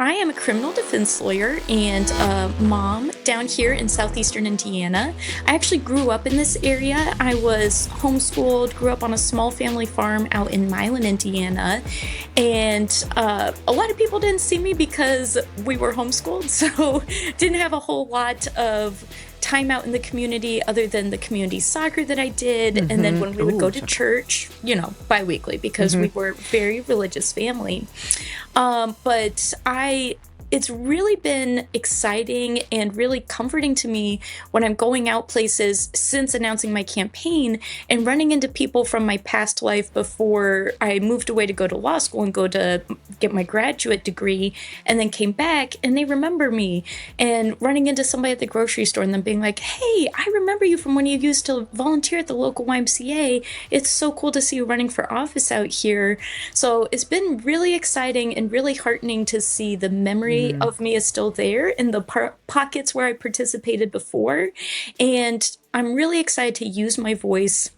I am a criminal defense lawyer and a mom down here in southeastern Indiana. I actually grew up in this area. I was homeschooled, grew up on a small family farm out in Milan, Indiana. And a lot of people didn't see me because we were homeschooled, so didn't have a whole lot of time out in the community other than the community soccer that I did. And then when we would go Ooh. to church, bi-weekly because we were a very religious family. But it's really been exciting and really comforting to me when I'm going out places since announcing my campaign and running into people from my past life before I moved away to go to law school and go to get my graduate degree, and then came back and they remember me, and running into somebody at the grocery store and them being like, "Hey, I remember you from when you used to volunteer at the local YMCA. It's so cool to see you running for office out here." So it's been really exciting and really heartening to see the memory of me is still there in the pockets where I participated before. And I'm really excited to use my voice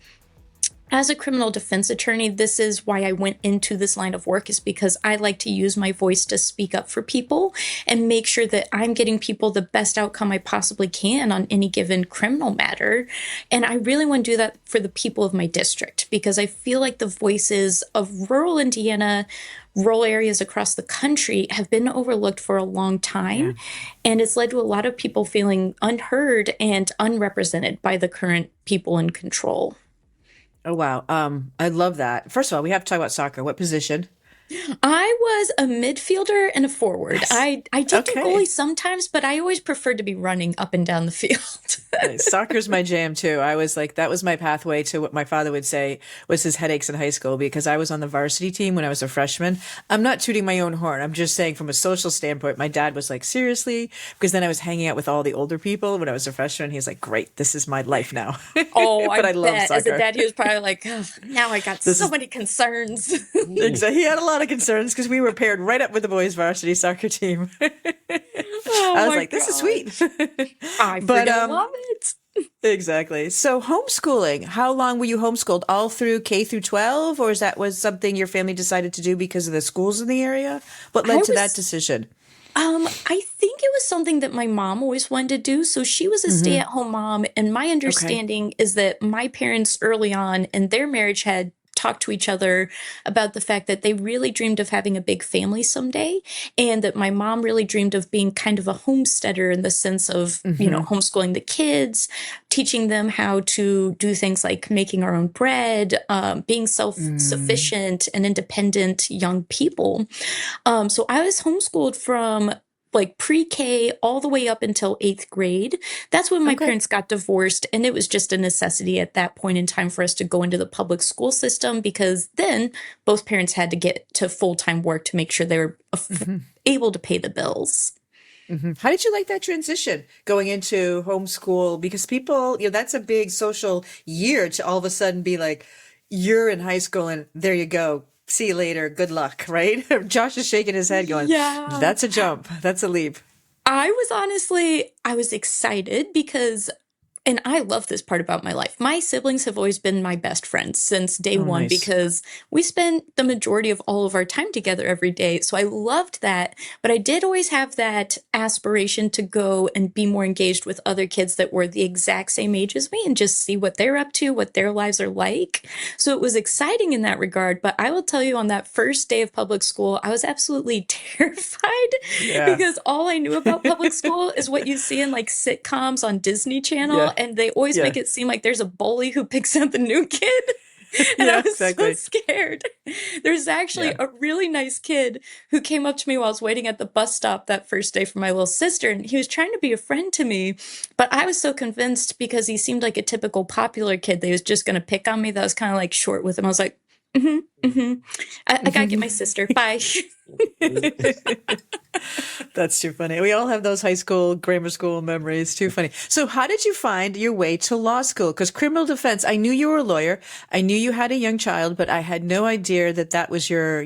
as a criminal defense attorney. This is why I went into this line of work, is because I like to use my voice to speak up for people and make sure that I'm getting people the best outcome I possibly can on any given criminal matter. And I really want to do that for the people of my district, because I feel like the voices of rural Indiana, rural areas across the country, have been overlooked for a long time. Yeah. And it's led to a lot of people feeling unheard and unrepresented by the current people in control. Oh, wow. I love that. First of all, we have to talk about soccer. What position? I was a midfielder and a forward. Nice. I did do goalie Okay. sometimes, but I always preferred to be running up and down the field. Nice. Soccer's my jam too. I was like, that was my pathway to what my father would say was his headaches in high school, because I was on the varsity team when I was a freshman. I'm not tooting my own horn. I'm just saying from a social standpoint, my dad was like, seriously? Because then I was hanging out with all the older people when I was a freshman. He's like, great, this is my life now. Oh, I But I love bet. As a soccer. dad, he was probably like, "Ugh, now I got This so is many concerns." exactly. He had a lot of concerns because we were paired right up with the boys' varsity soccer team. Oh I was my like, this is sweet. gosh. I But freaking love it. exactly. So homeschooling, how long were you homeschooled? All through K through 12, or is that was something your family decided to do because of the schools in the area? What I led to that was decision? I think it was something that my mom always wanted to do. So she was a Hmm. stay-at-home mom, and my Okay. understanding is that my parents early on in their marriage had talked to each other about the fact that they really dreamed of having a big family someday, and that my mom really dreamed of being kind of a homesteader in the sense of, Hmm. homeschooling the kids, teaching them how to do things like making our own bread, being Mm. self-sufficient and independent young people. So I was homeschooled from like pre-K all the way up until eighth grade. That's when my Okay. parents got divorced, and it was just a necessity at that point in time for us to go into the public school system, because then both parents had to get to full-time work to make sure they were Hmm. able to pay the bills. Hmm. How did you like that transition going into homeschool? Because people, that's a big social year to all of a sudden be like, you're in high school and there you go. See you later. Good luck, right? Josh is shaking his head going, Yeah. that's a jump. That's a leap. I was excited because, and I love this part about my life. My siblings have always been my best friends since day Oh, one, nice. because we spend the majority of all of our time together every day. So I loved that. But I did always have that aspiration to go and be more engaged with other kids that were the exact same age as me and just see what they're up to, what their lives are like. So it was exciting in that regard. But I will tell you, on that first day of public school, I was absolutely terrified Yeah. because all I knew about public school is what you see in like sitcoms on Disney Channel, Yeah. and they always Yeah. make it seem like there's a bully who picks out the new kid. And I Yeah, was so exactly. scared. There's actually Yeah. a really nice kid who came up to me while I was waiting at the bus stop that first day for my little sister, and he was trying to be a friend to me. But I was so convinced, because he seemed like a typical popular kid that he was just going to pick on me, that I was kind of like short with him. I was like, I gotta get my sister. Bye. That's too funny. We all have those high school, grammar school memories. Too funny. So, how did you find your way to law school? Because criminal defense, I knew you were a lawyer. I knew you had a young child, but I had no idea that that was your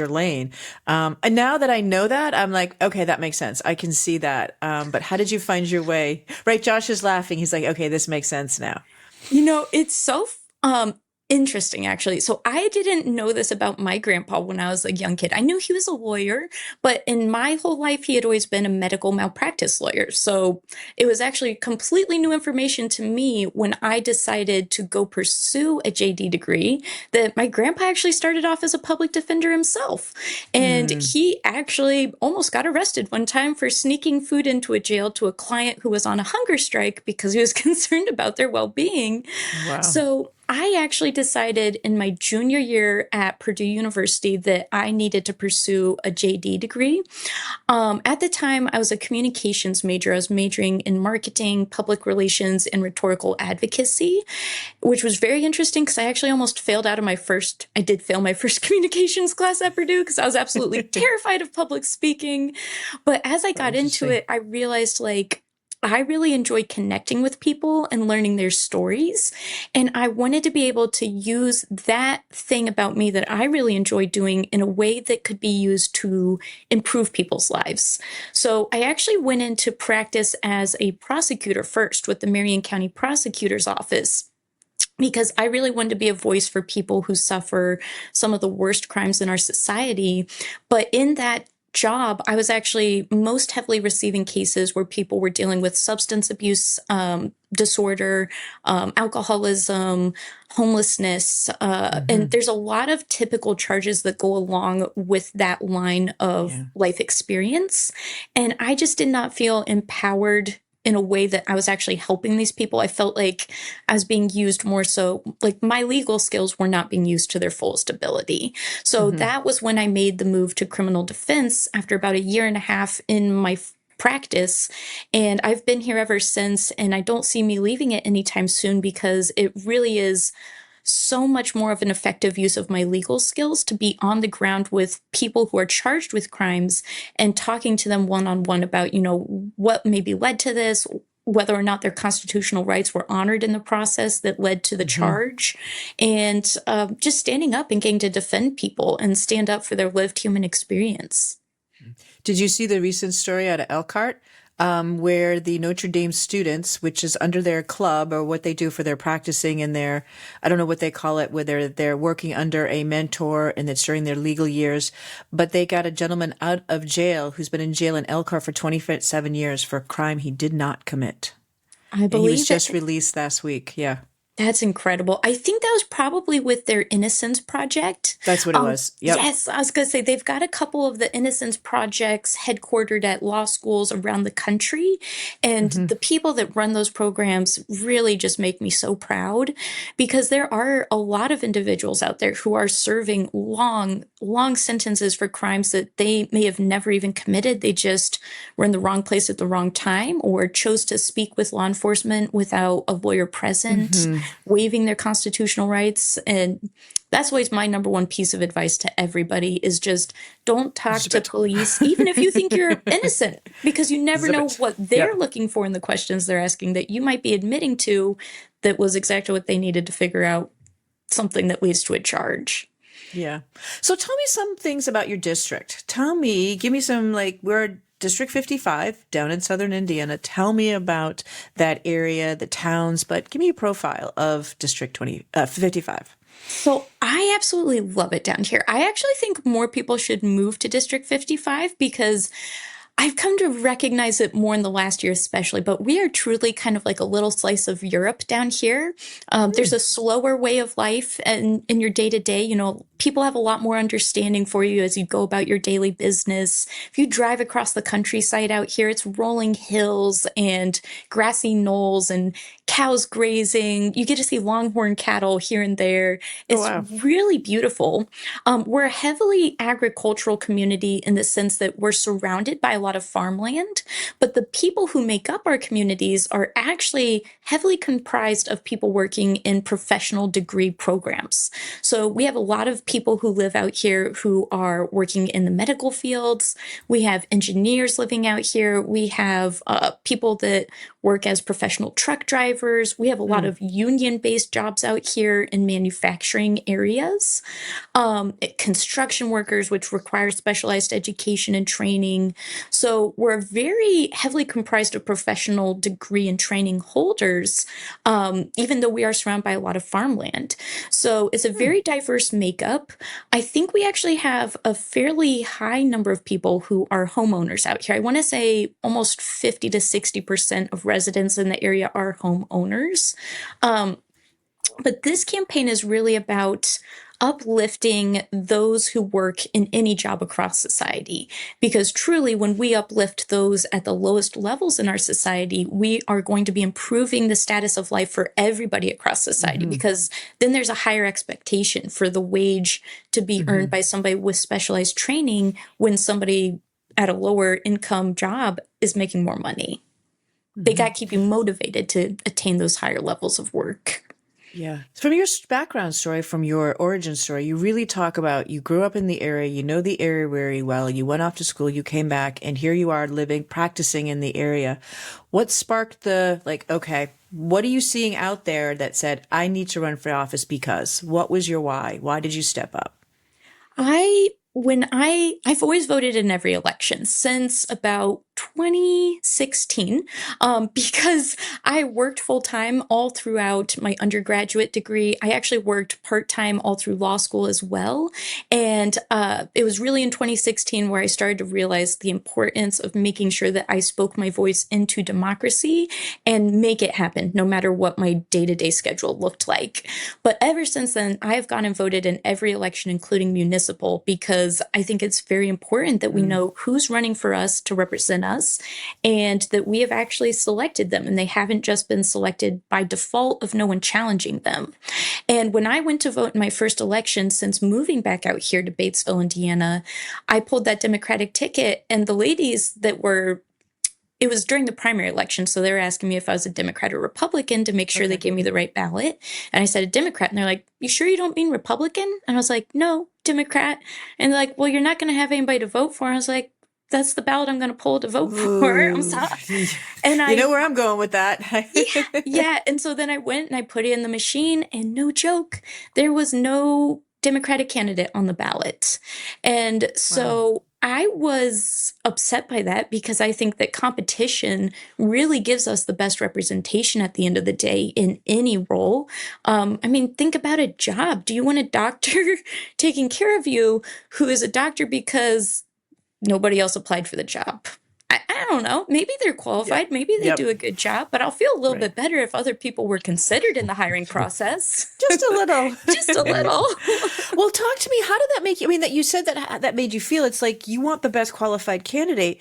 lane. And now that I know that, I'm like, okay, that makes sense. I can see that. But how did you find your way? Right? Josh is laughing. He's like, okay, this makes sense now. It's so Interesting, actually. So I didn't know this about my grandpa when I was a young kid. I knew he was a lawyer, but in my whole life, he had always been a medical malpractice lawyer. So it was actually completely new information to me when I decided to go pursue a JD degree that my grandpa actually started off as a public defender himself. And Mm, he actually almost got arrested one time for sneaking food into a jail to a client who was on a hunger strike because he was concerned about their well-being. wow. So I actually decided in my junior year at Purdue University that I needed to pursue a JD degree. At the time, I was a communications major. I was majoring in marketing, public relations, and rhetorical advocacy, which was very interesting because I actually almost failed out of I did fail my first communications class at Purdue because I was absolutely terrified of public speaking. But as I Oh, got into interesting. it, I realized like, I really enjoy connecting with people and learning their stories. And I wanted to be able to use that thing about me that I really enjoy doing in a way that could be used to improve people's lives. So I actually went into practice as a prosecutor first with the Marion County Prosecutor's Office because I really wanted to be a voice for people who suffer some of the worst crimes in our society. But in that job, I was actually most heavily receiving cases where people were dealing with substance abuse disorder, alcoholism, homelessness. And Hmm. there's a lot of typical charges that go along with that line of Yeah. life experience. And I just did not feel empowered in a way that I was actually helping these people. I felt like I was being used more so, like my legal skills were not being used to their fullest ability. So Hmm. that was when I made the move to criminal defense after about a year and a half in my practice. And I've been here ever since, and I don't see me leaving it anytime soon because it really is so much more of an effective use of my legal skills to be on the ground with people who are charged with crimes and talking to them one on one about, what maybe led to this, whether or not their constitutional rights were honored in the process that led to the Hmm. charge, and just standing up and getting to defend people and stand up for their lived human experience. Did you see the recent story out of Elkhart, where the Notre Dame students, which is under their club or what they do for their practicing and their, I don't know what they call it, whether they're working under a mentor and it's during their legal years, but they got a gentleman out of jail who's been in jail in Elkhart for 27 years for a crime he did not commit. I And he was believe just it. released last week. Yeah, That's incredible. I think that was probably with their Innocence Project. that's what it was. Yep. Yes, I was going to say they've got a couple of the Innocence Projects headquartered at law schools around the country. And Hmm. the people that run those programs really just make me so proud because there are a lot of individuals out there who are serving long, long sentences for crimes that they may have never even committed. They just were in the wrong place at the wrong time or chose to speak with law enforcement without a lawyer present, Hmm. waiving their constitutional rights. And that's always my number one piece of advice to everybody is just don't talk Zip to it. police, even if you think you're innocent, because you never Zip know it. what they're Yep. looking for in the questions they're asking that you might be admitting to that was exactly what they needed to figure out something that leads to a charge. Yeah. So tell me some things about your district. Give me some, like, we're District 55 down in southern Indiana. Tell me about that area, the towns, but give me a profile of District 55. So I absolutely love it down here. I actually think more people should move to District 55 because I've come to recognize it more in the last year, especially, but we are truly kind of like a little slice of Europe down here. There's Hmm. a slower way of life and in your day to day, people have a lot more understanding for you as you go about your daily business. If you drive across the countryside out here, it's rolling hills and grassy knolls and cows grazing. You get to see longhorn cattle here and there. Oh, It's wow. really beautiful. We're a heavily agricultural community in the sense that we're surrounded by a lot of farmland, but the people who make up our communities are actually heavily comprised of people working in professional degree programs. So we have a lot of people who live out here who are working in the medical fields. We have engineers living out here. We have people that work as professional truck drivers. We have a lot Hmm. of union based jobs out here in manufacturing areas, construction workers, which require specialized education and training. So we're very heavily comprised of professional degree and training holders, even though we are surrounded by a lot of farmland. So it's a very diverse makeup. I think we actually have a fairly high number of people who are homeowners out here. I want to say almost 50 to 60% of residents in the area are homeowners. Um, but this campaign is really about uplifting those who work in any job across society. Because truly, when we uplift those at the lowest levels in our society, we are going to be improving the status of life for everybody across society. Mm-hmm. Because then there's a higher expectation for the wage to be Mm-hmm. earned by somebody with specialized training when somebody at a lower income job is making more money. They got Mm-hmm. to keep you motivated to attain those higher levels of work. Yeah. From your background story, from your origin story, you really talk about you grew up in the area, you know the area very well, you went off to school, you came back, and here you are living, practicing in the area. What sparked the, like, okay, what are you seeing out there that said, I need to run for office because? What was your why? Why did you step up? I've always voted in every election since about 2016, because I worked full time all throughout my undergraduate degree. I actually worked part time all through law school as well. And it was really in 2016 where I started to realize the importance of making sure that I spoke my voice into democracy and make it happen, no matter what my day to day schedule looked like. But ever since then, I have gone and voted in every election, including municipal, because I think it's very important that we Mm. know who's running for us to represent us and that we have actually selected them and they haven't just been selected by default of no one challenging them. And when I went to vote in my first election since moving back out here to Batesville, Indiana, I pulled that Democratic ticket, and the ladies that were it was during the primary election, so they were asking me if I was a Democrat or Republican to make sure they Okay. gave me the right ballot. And I said a Democrat, and they're like, "You sure you don't mean Republican?" And I was like, "No, Democrat." And they're like, "Well, you're not going to have anybody to vote for." And I was like, "That's the ballot I'm going to pull to vote for." I'm Ooh. sorry. And You know I, where I'm going with that. yeah, yeah. And so then I went and I put it in the machine, and no joke, there was no Democratic candidate on the ballot. And Wow. so I was upset by that because I think that competition really gives us the best representation at the end of the day in any role. I mean, think about a job. Do you want a doctor taking care of you who is a doctor because nobody else applied for the job? I don't know. Maybe they're Yep. qualified. Maybe they do Yep. a good job, but I'll feel a little Right. bit better if other people were considered in the hiring process. Just a little. Just a little. Well, talk to me. How did that make you? I mean, that you said that made you feel. It's like you want the best qualified candidate,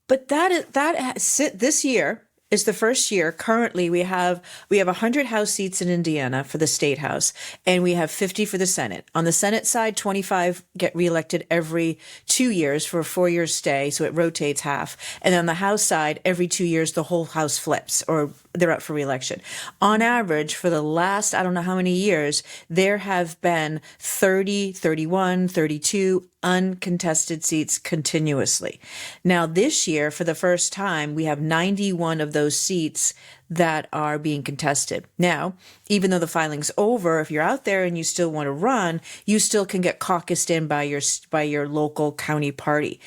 but this year is the first year. Currently, we have 100 House seats in Indiana for the state house, and we have 50 for the Senate. On the Senate side, 25 get reelected every 2 years for a 4 year stay, so it rotates half. And on the House side, every 2 years, the whole House flips, or they're up for reelection. On average, for the last, I don't know how many years, there have been 30, 31, 32 uncontested seats continuously. Now, this year, for the first time, we have 91 of those seats that are being contested. Now, even though the filing's over, if you're out there and you still want to run, you still can get caucused in by your local county party.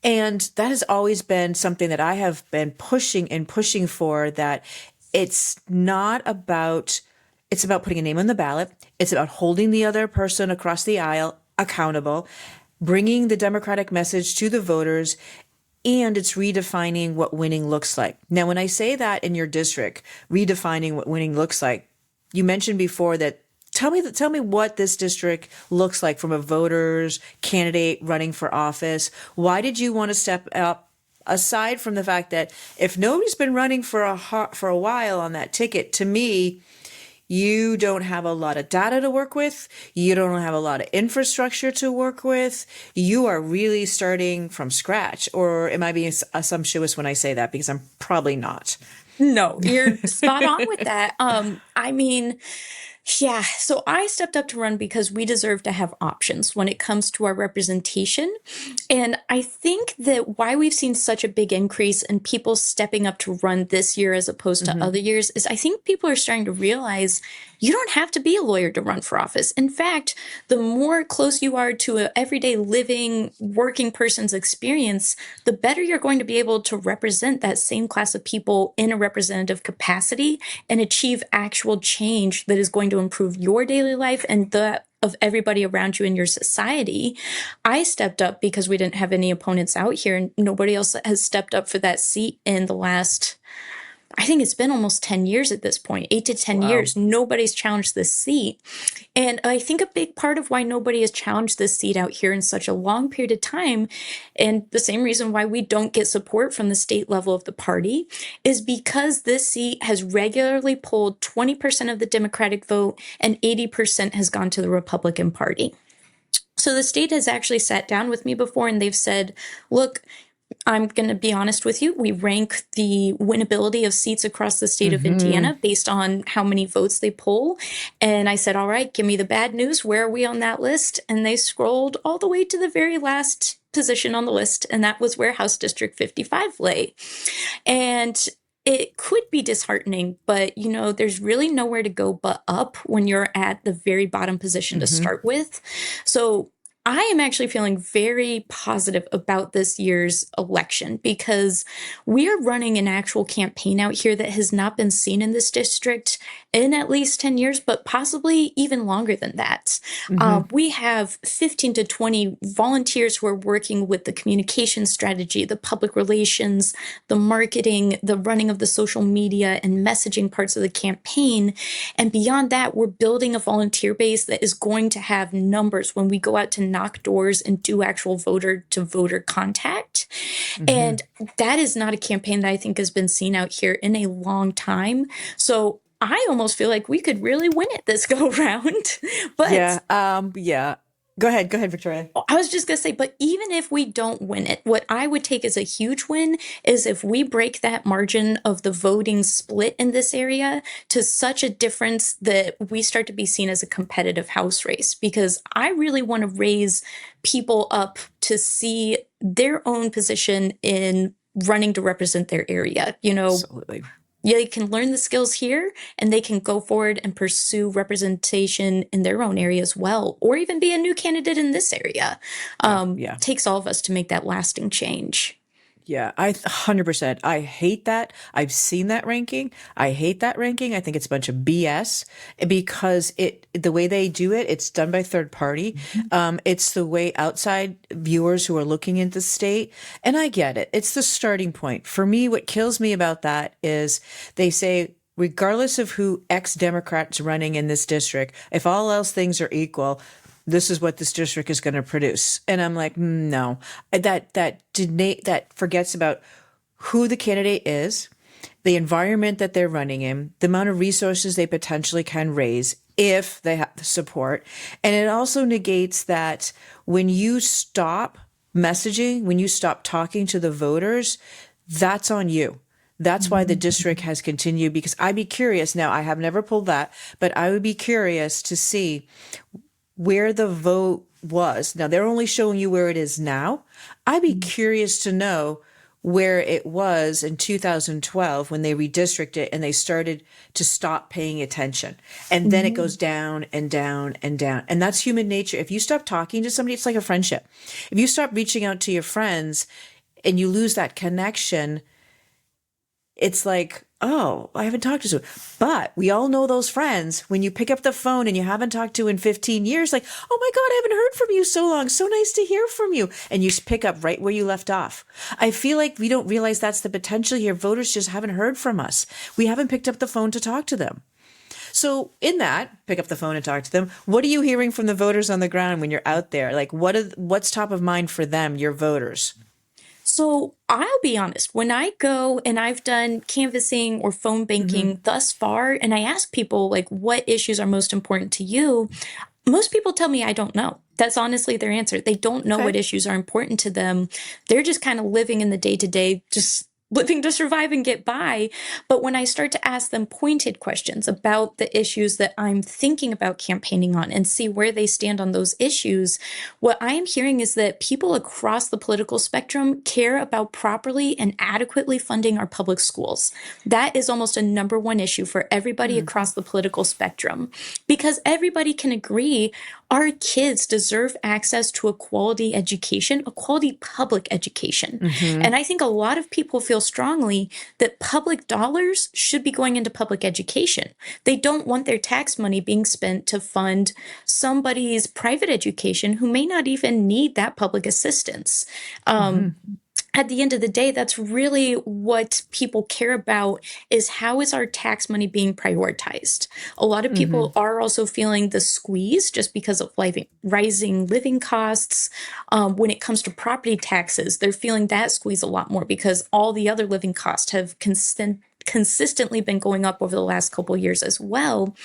And that has always been something that I have been pushing for, that it's not about it's about putting a name on the ballot. It's about holding the other person across the aisle accountable, bringing the democratic message to the voters, and it's redefining what winning looks like. Now, when I say that in your district, redefining what winning looks like, you mentioned before that. Tell me what this district looks like from a voter's candidate running for office. Why did you want to step up? Aside from the fact that if nobody's been running for a while on that ticket, to me, you don't have a lot of data to work with. You don't have a lot of infrastructure to work with. You are really starting from scratch. Or am I being assumptuous when I say that? Because I'm probably not. No, you're spot on with that. I mean, Yeah, so I stepped up to run because we deserve to have options when it comes to our representation. And I think that why we've seen such a big increase in people stepping up to run this year as opposed to Hmm. other years is I think people are starting to realize you don't have to be a lawyer to run for office. In fact, the more close you are to an everyday living, working person's experience, the better you're going to be able to represent that same class of people in a representative capacity and achieve actual change that is going to improve your daily life and the of everybody around you in your society. I stepped up because we didn't have any opponents out here, and nobody else has stepped up for that seat in the last, I think it's been almost 10 years at this point, 8 to 10 Wow. years. Nobody's challenged this seat. And I think a big part of why nobody has challenged this seat out here in such a long period of time, and the same reason why we don't get support from the state level of the party, is because this seat has regularly pulled 20% of the Democratic vote and 80% has gone to the Republican Party. So the state has actually sat down with me before and they've said, look, I'm going to be honest with you. We rank the winnability of seats across the state of Hmm. Indiana based on how many votes they poll. And I said, all right, give me the bad news. Where are we on that list? And they scrolled all the way to the very last position on the list. And that was where House District 55 lay. And it could be disheartening, but there's really nowhere to go but up when you're at the very bottom position to Hmm. start with. So I am actually feeling very positive about this year's election because we are running an actual campaign out here that has not been seen in this district in at least 10 years, but possibly even longer than that. Hmm. We have 15 to 20 volunteers who are working with the communication strategy, the public relations, the marketing, the running of the social media and messaging parts of the campaign. And beyond that, we're building a volunteer base that is going to have numbers when we go out to knock doors and do actual voter to voter contact. Hmm. And that is not a campaign that I think has been seen out here in a long time. So I almost feel like we could really win it this go round. But Yeah. Yeah. Go ahead, Victoria. I was just going to say, but even if we don't win it, what I would take as a huge win is if we break that margin of the voting split in this area to such a difference that we start to be seen as a competitive house race. Because I really want to raise people up to see their own position in running to represent their area. Absolutely. They can learn the skills here and they can go forward and pursue representation in their own area as well, or even be a new candidate in this area. Yeah. Yeah. Takes all of us to make that lasting change. Yeah, 100%. I hate that. I've seen that ranking. I hate that ranking. I think it's a bunch of BS because the way they do it, it's done by third party. It's the way outside viewers who are looking into the state, and I get it. It's the starting point. For me, what kills me about that is they say, regardless of who ex Democrats running in this district, if all else things are equal, this is what this district is going to produce. And I'm like, no, that forgets about who the candidate is, the environment that they're running in, the amount of resources they potentially can raise if they have the support. And it also negates that when you stop messaging, when you stop talking to the voters, that's on you. That's why the district has continued, because I'd be curious. Now, I have never pulled that, but I would be curious to see where the vote was. Now they're only showing you where it is now. I'd be curious to know where it was in 2012 when they redistricted and they started to stop paying attention. And then it goes down and down and down. And that's human nature. If you stop talking to somebody, it's like a friendship. If you stop reaching out to your friends and you lose that connection, it's like, oh, I haven't talked to someone. But we all know those friends when you pick up the phone and you haven't talked to in 15 years, like, oh my God, I haven't heard from you so long. So nice to hear from you. And you pick up right where you left off. I feel like we don't realize that's the potential here. Voters just haven't heard from us. We haven't picked up the phone to talk to them. So in that, pick up the phone and talk to them. What are you hearing from the voters on the ground when you're out there? Like, what's top of mind for them, your voters? So I'll be honest, when I go and I've done canvassing or phone Mm-hmm. banking thus far, and I ask people, like, what issues are most important to you? Most people tell me I don't know. That's honestly their answer. They don't know Okay. what issues are important to them. They're just kind of living in the day to day, just living to survive and get by. But when I start to ask them pointed questions about the issues that I'm thinking about campaigning on and see where they stand on those issues, what I am hearing is that people across the political spectrum care about properly and adequately funding our public schools. That is almost a number one issue for everybody across the political spectrum, because everybody can agree our kids deserve access to a quality education, a quality public education. Mm-hmm. And I think a lot of people feel strongly that public dollars should be going into public education. They don't want their tax money being spent to fund somebody's private education who may not even need that public assistance. Mm-hmm. At the end of the day, that's really what people care about, is how is our tax money being prioritized? A lot of Mm-hmm. people are also feeling the squeeze just because of rising living costs. When it comes to property taxes, they're feeling that squeeze a lot more because all the other living costs have consistently been going up over the last couple of years as well.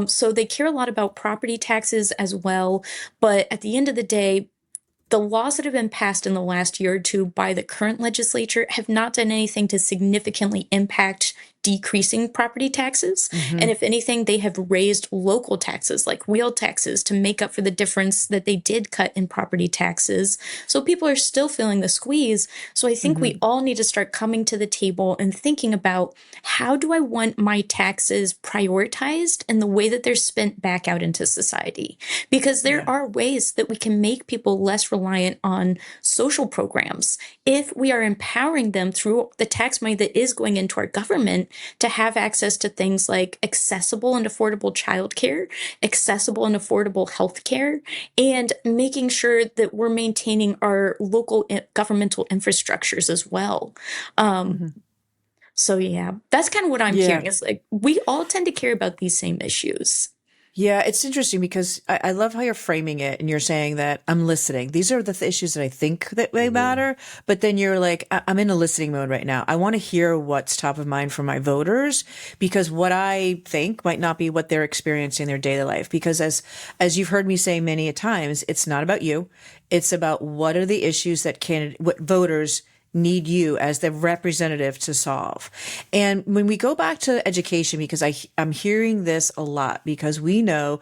So they care a lot about property taxes as well. But at the end of the day, the laws that have been passed in the last year or two by the current legislature have not done anything to significantly impact decreasing property taxes. Mm-hmm. And if anything, they have raised local taxes like wheel taxes to make up for the difference that they did cut in property taxes. So people are still feeling the squeeze. So I think we Mm-hmm. all need to start coming to the table and thinking about, how do I want my taxes prioritized in the way that they're spent back out into society? Because there Yeah. are ways that we can make people less reliant on social programs if we are empowering them through the tax money that is going into our government to have access to things like accessible and affordable childcare, accessible and affordable healthcare, and making sure that we're maintaining our local governmental infrastructures as well. Um, Mm-hmm. so yeah, that's kind of what I'm Yeah. hearing, is like we all tend to care about these same issues. Yeah, it's interesting because I love how you're framing it and you're saying that I'm listening. These are the issues that I think that they matter, but then you're like, I'm in a listening mode right now. I want to hear what's top of mind for my voters because what I think might not be what they're experiencing in their daily life. Because as you've heard me say many a times, it's not about you. It's about what are the issues that what voters need you as the representative to solve. And when we go back to education, because I'm hearing this a lot, because we know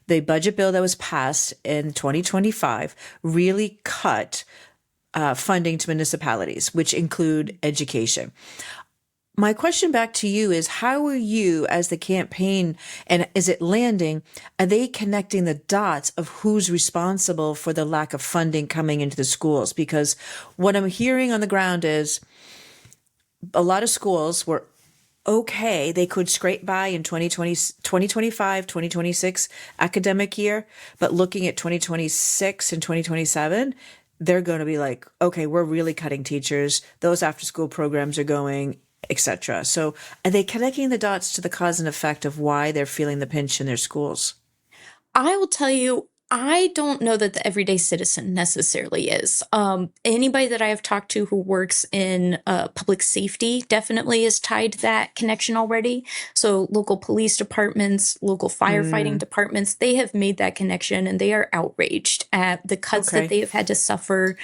the budget bill that was passed in 2025 really cut funding to municipalities, which include education. My question back to you is, how are you as the campaign, and is it landing? Are they connecting the dots of who's responsible for the lack of funding coming into the schools? Because what I'm hearing on the ground is a lot of schools were okay. They could scrape by in 2025, 2026 academic year, but looking at 2026 and 2027, they're going to be like, okay, we're really cutting teachers. Those after school programs are going, etc. So are they connecting the dots to the cause and effect of why they're feeling the pinch in their schools? I will tell you, I don't know that the everyday citizen necessarily is. Anybody that I have talked to who works in public safety definitely is tied to that connection already. So local police departments, local firefighting Mm, departments, they have made that connection and they are outraged at the cuts that okay. they have had to suffer,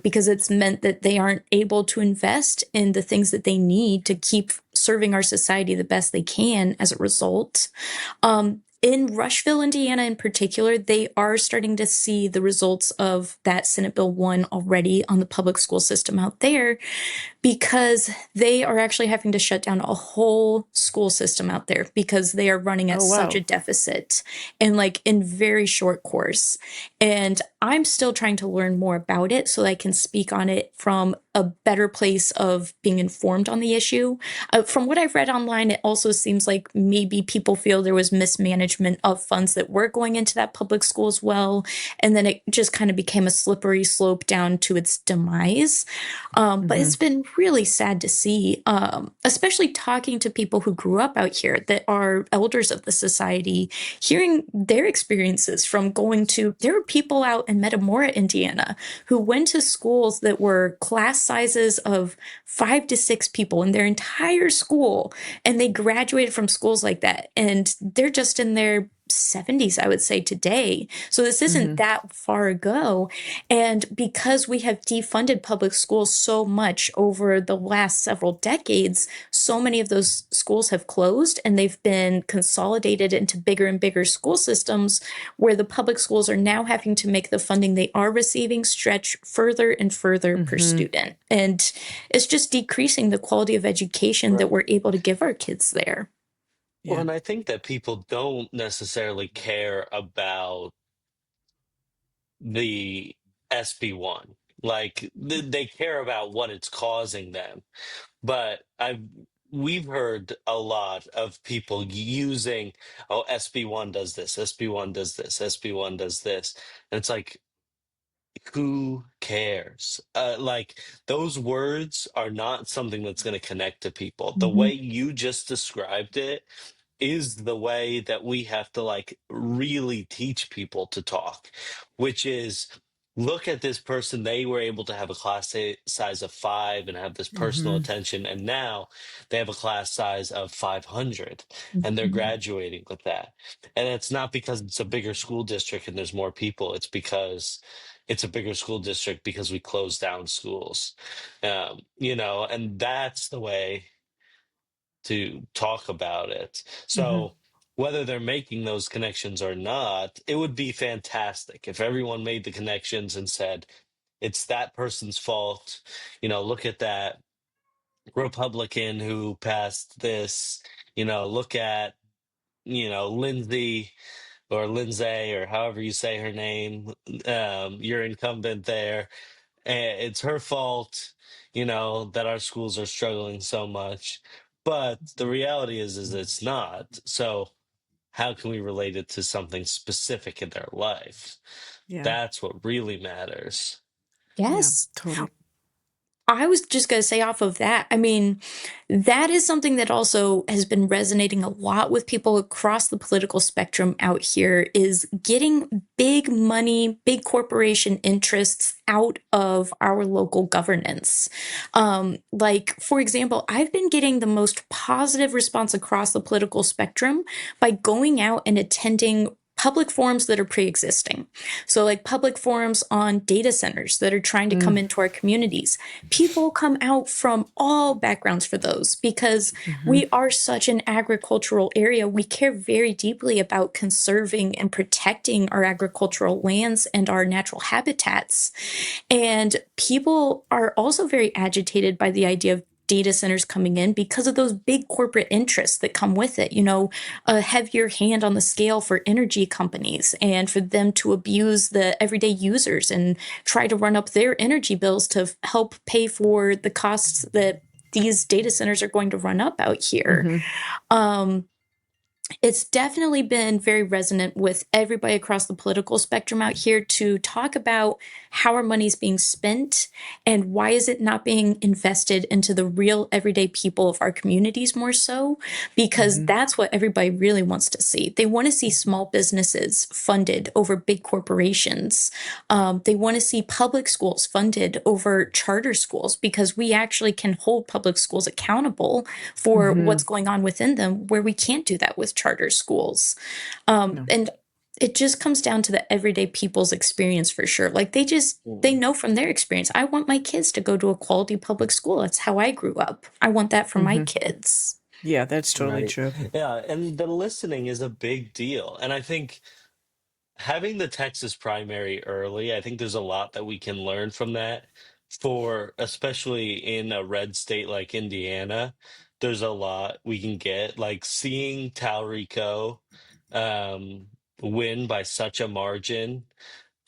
because it's meant that they aren't able to invest in the things that they need to keep serving our society the best they can as a result. In Rushville, Indiana, in particular, they are starting to see the results of that Senate Bill 1 already on the public school system out there, because they are actually having to shut down a whole school system out there because they are running at Oh, such a wow. deficit and like in very short course. And I'm still trying to learn more about it so that I can speak on it from a better place of being informed on the issue. From what I've read online, it also seems like maybe people feel there was mismanagement of funds that were going into that public school as well. And then it just kind of became a slippery slope down to its demise. But Hmm. it's been really sad to see, especially talking to people who grew up out here that are elders of the society, hearing their experiences from going to, there were people out in Metamora, Indiana, who went to schools that were class sizes of 5 to 6 people in their entire school. And they graduated from schools like that. And they're just in their 70s, I would say, today. So this isn't Hmm. that far ago. And because we have defunded public schools so much over the last several decades, so many of those schools have closed and they've been consolidated into bigger and bigger school systems where the public schools are now having to make the funding they are receiving stretch further and further per Hmm. student. And it's just decreasing the quality of education that Right. we're able to give our kids there. Well, Yeah. and I think that people don't necessarily care about the SB1. Like they care about what it's causing them. But we've heard a lot of people using, oh, SB1 does this, SB1 does this, SB1 does this. And it's like, who cares? Like those words are not something that's going to connect to people. The Mhm. way you just described it is the way that we have to like really teach people to talk, which is look at this person. They were able to have a size of 5 and have this personal Hmm. attention. And now they have a class size of 500 and they're Mhm. graduating with that. And it's not because it's a bigger school district and there's more people. It's because it's a bigger school district because we closed down schools. And that's the way to talk about it. Hmm. So whether they're making those connections or not, it would be fantastic if everyone made the connections and said, it's that person's fault. Look at that Republican who passed this, look at, Lindsay or Lindsay or however you say her name, your incumbent there. And it's her fault, that our schools are struggling so much. But the reality is it's not. So how can we relate it to something specific in their life? Yeah. That's what really matters. Yeah. Yes. Totally. I was just going to say off of that. I mean, that is something that also has been resonating a lot with people across the political spectrum out here is getting big money, big corporation interests out of our local governance. Like, for example, I've been getting the most positive response across the political spectrum by going out and attending public forums that are pre-existing. So like public forums on data centers that are trying to come Mm. into our communities. People come out from all backgrounds for those because Hmm. we are such an agricultural area. We care very deeply about conserving and protecting our agricultural lands and our natural habitats. And people are also very agitated by the idea of data centers coming in because of those big corporate interests that come with it. A heavier hand on the scale for energy companies and for them to abuse the everyday users and try to run up their energy bills to help pay for the costs that these data centers are going to run up out here. Hmm. Um, it's definitely been very resonant with everybody across the political spectrum out here to talk about how our money is being spent and why is it not being invested into the real everyday people of our communities more so, because Hmm. that's what everybody really wants to see. They want to see small businesses funded over big corporations. They want to see public schools funded over charter schools because we actually can hold public schools accountable for Hmm. what's going on within them, where we can't do that with charter schools. No. And it just comes down to the everyday people's experience for sure. Like they Mm. know from their experience, I want my kids to go to a quality public school. That's how I grew up. I want that for my Hmm. kids. Yeah, that's totally Right. true. Yeah. And the listening is a big deal. And I think having the Texas primary early, I think there's a lot that we can learn from that. For especially in a red state like Indiana, there's a lot we can get. Like seeing Talrico um, win by such a margin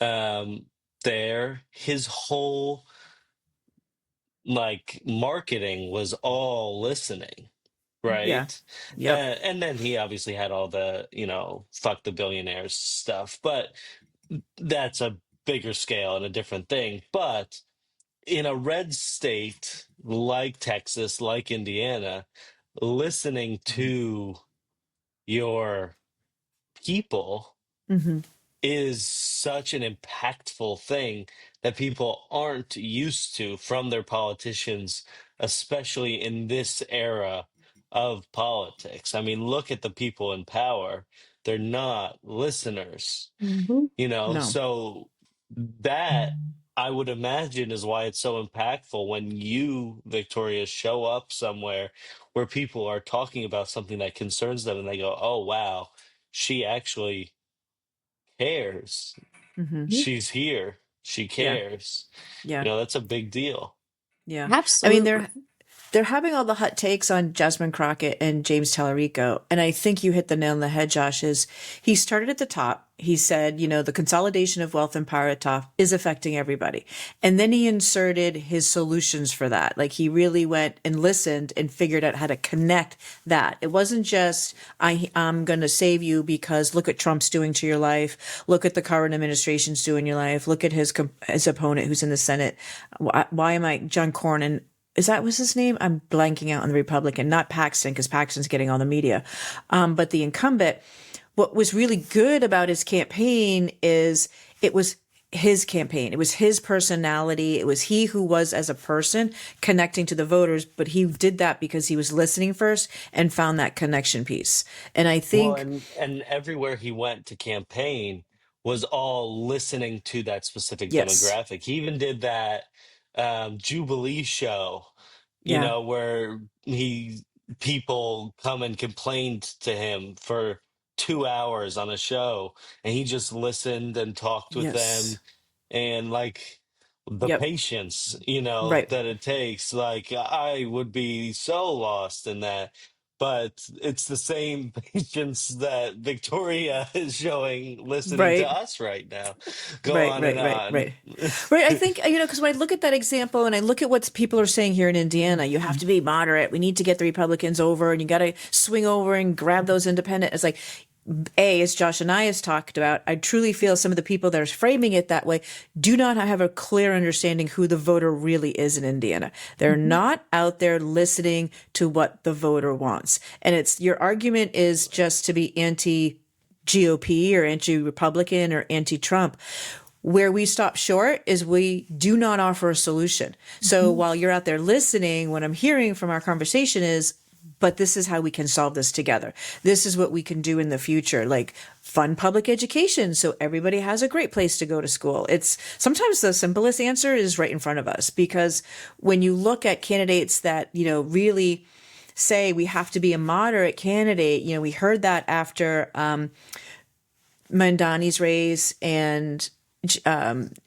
um, there, his whole like marketing was all listening, Yeah. right? Yep. And then he obviously had all the, fuck the billionaires stuff, but that's a bigger scale and a different thing. But in a red state like Texas, like Indiana, listening to your people Hmm. is such an impactful thing that people aren't used to from their politicians, especially in this era of politics. I mean, look at the people in power. They're not listeners, Mhm. No. so that I would imagine is why it's so impactful when you, Victoria, show up somewhere where people are talking about something that concerns them and they go, oh, wow, she actually cares. Hmm. Mhm. She's here. She Yeah. cares. Yeah. That's a big deal. Yeah. I mean, Absolutely. they're having all the hot takes on Jasmine Crockett and James Tallarico. And I think you hit the nail on the head, Josh, is he started at the top. He said, the consolidation of wealth and power at top is affecting everybody. And then he inserted his solutions for that. Like he really went and listened and figured out how to connect that. It wasn't just, I'm going to save you because look at Trump's doing to your life. Look at the current administration's doing your life. Look at his opponent who's in the Senate. Why am I John Cornyn? Is that was his name? I'm blanking out on the Republican, not Paxton, because Paxton's getting all the media. But the incumbent, what was really good about his campaign is it was his campaign. It was his personality. It was he who was as a person connecting to the voters, but he did that because he was listening first and found that connection piece. And I Well, think, and everywhere he went to campaign was all listening to that specific yes, demographic. He even did that Jubilee show, yeah, where he people come and complained to him for 2 hours on a show, and he just listened and talked with yes, them, and like the yep, patience, right. that it takes. Like I would be so lost in that. But it's the same patience that Victoria is showing listening to Right. us right now. Go Right, on and right, right, on. right. Right. I think, because when I look at that example and I look at what people are saying here in Indiana, you have to be moderate. We need to get the Republicans over and you got to swing over and grab those independent. It's like, as Josh and I has talked about, I truly feel some of the people that are framing it that way do not have a clear understanding who the voter really is in Indiana. They're Mhm. not out there listening to what the voter wants. And it's your argument is just to be anti GOP or anti Republican or anti Trump. Where we stop short is we do not offer a solution. So Mhm. while you're out there listening, what I'm hearing from our conversation is, but this is how we can solve this together. This is what we can do in the future, like fund public education so everybody has a great place to go to school. It's sometimes the simplest answer is right in front of us because when you look at candidates that, really say we have to be a moderate candidate, we heard that after Mandani's race and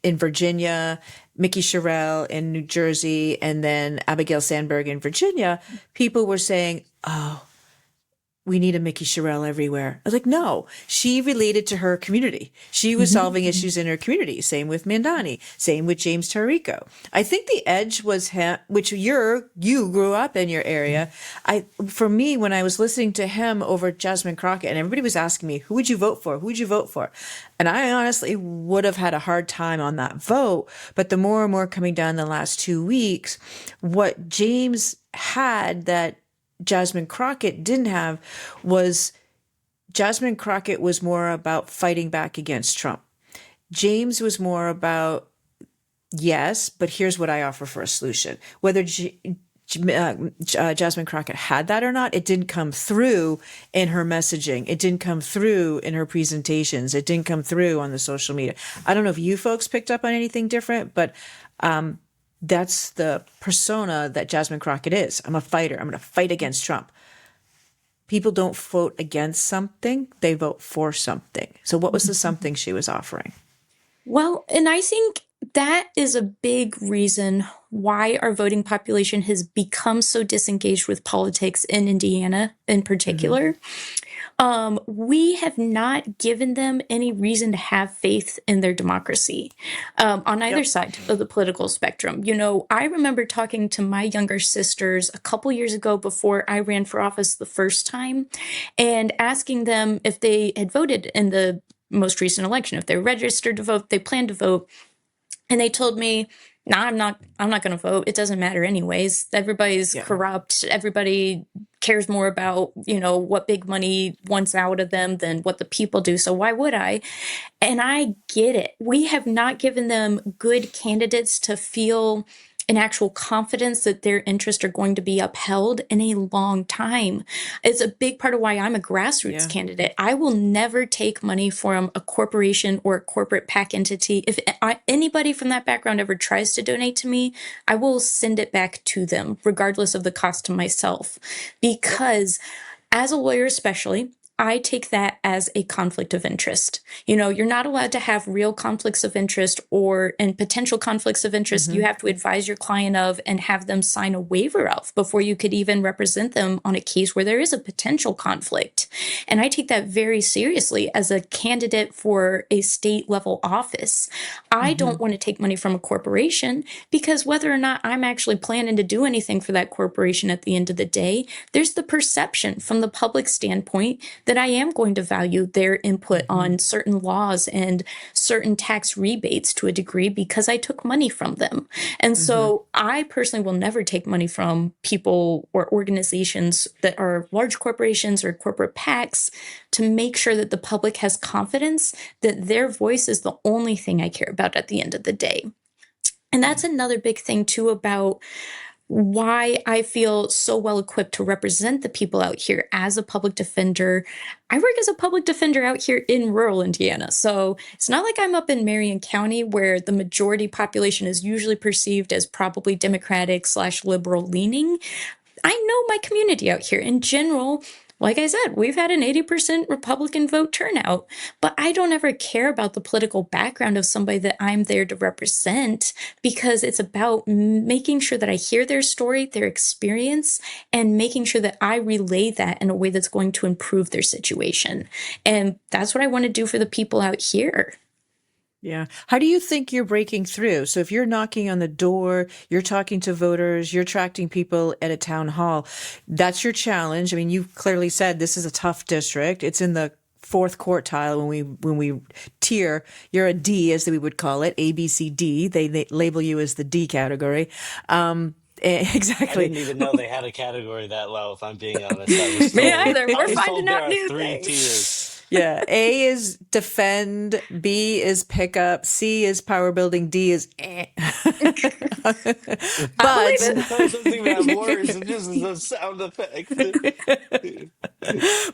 in Virginia, Mickey Sherrill in New Jersey, and then Abigail Sandberg in Virginia, people were saying, oh, we need a Mickey Sherrill everywhere. I was like, no, she related to her community. She was Mhm. solving issues in her community. Same with Mandani. Same with James Tarico. I think the edge was him, which you grew up in your area. For me, when I was listening to him over Jasmine Crockett, and everybody was asking me, who would you vote for? Who would you vote for? And I honestly would have had a hard time on that vote. But the more and more coming down the last 2 weeks, what James had that Jasmine Crockett didn't have was Jasmine Crockett was more about fighting back against Trump. James was more about, yes, but here's what I offer for a solution. Whether Jasmine Crockett had that or not, it didn't come through in her messaging. It didn't come through in her presentations. It didn't come through on the social media. I don't know if you folks picked up on anything different, but that's the persona that Jasmine Crockett is. I'm a fighter. I'm going to fight against Trump. People don't vote against something, they vote for something. So, what was the something she was offering? Well, and I think that is a big reason why our voting population has become so disengaged with politics in Indiana in Mm-hmm. particular. We have not given them any reason to have faith in their democracy on either Yep. side of the political spectrum. I remember talking to my younger sisters a couple years ago before I ran for office the first time and asking them if they had voted in the most recent election, if they're registered to vote, they plan to vote. And they told me, "No, I'm not going to vote. It doesn't matter anyways. Everybody's Yeah. corrupt. Everybody cares more about, what big money wants out of them than what the people do. So why would I?" And I get it. We have not given them good candidates to feel an actual confidence that their interests are going to be upheld in a long time. It's a big part of why I'm a grassroots Yeah. candidate. I will never take money from a corporation or a corporate PAC entity. If anybody from that background ever tries to donate to me, I will send it back to them, regardless of the cost to myself. Yep. Because as a lawyer, especially, I take that as a conflict of interest. You know, you're not allowed to have real conflicts of interest or and potential conflicts of interest you Hmm. have to advise your client of and have them sign a waiver of before you could even represent them on a case where there is a potential conflict. And I take that very seriously as a candidate for a state level office. I Hmm. don't want to take money from a corporation because whether or not I'm actually planning to do anything for that corporation at the end of the day, there's the perception from the public standpoint that I am going to value their input Hmm. on certain laws and certain tax rebates to a degree because I took money from them. And Hmm. so I personally will never take money from people or organizations that are large corporations or corporate PACs to make sure that the public has confidence that their voice is the only thing I care about at the end of the day. And that's another big thing too about why I feel so well equipped to represent the people out here as a public defender. I work as a public defender out here in rural Indiana. So it's not like I'm up in Marion County where the majority population is usually perceived as probably Democratic slash liberal leaning. I know my community out here in general. Like I said, we've had an 80% Republican vote turnout, but I don't ever care about the political background of somebody that I'm there to represent because it's about making sure that I hear their story, their experience, and making sure that I relay that in a way that's going to improve their situation. And that's what I want to do for the people out here. Yeah. How do you think you're breaking through? So if you're knocking on the door, you're talking to voters, you're attracting people at a town hall, that's your challenge. I mean, you've clearly said this is a tough district. It's in the fourth quartile when we tier. You're a D, as we would call it, A, B, C, D. They label you as the D category. I Exactly. didn't even know they had a category that low, if I'm being honest. I was Me told either. I We're was finding told there out are new three things. tiers. Yeah. A is defend, B is pick up, C is power building, D is eh. I But believe Sometimes it doesn't even have words, it it. just is a sound effect.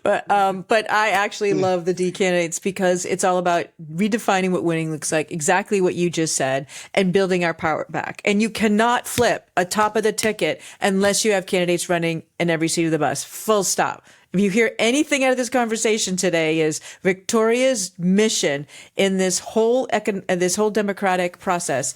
but I actually love the D candidates because it's all about redefining what winning looks like, exactly what you just said, and building our power back. And you cannot flip a top of the ticket unless you have candidates running in every seat of the bus. Full stop. If you hear anything out of this conversation today is Victoria's mission in this whole democratic process.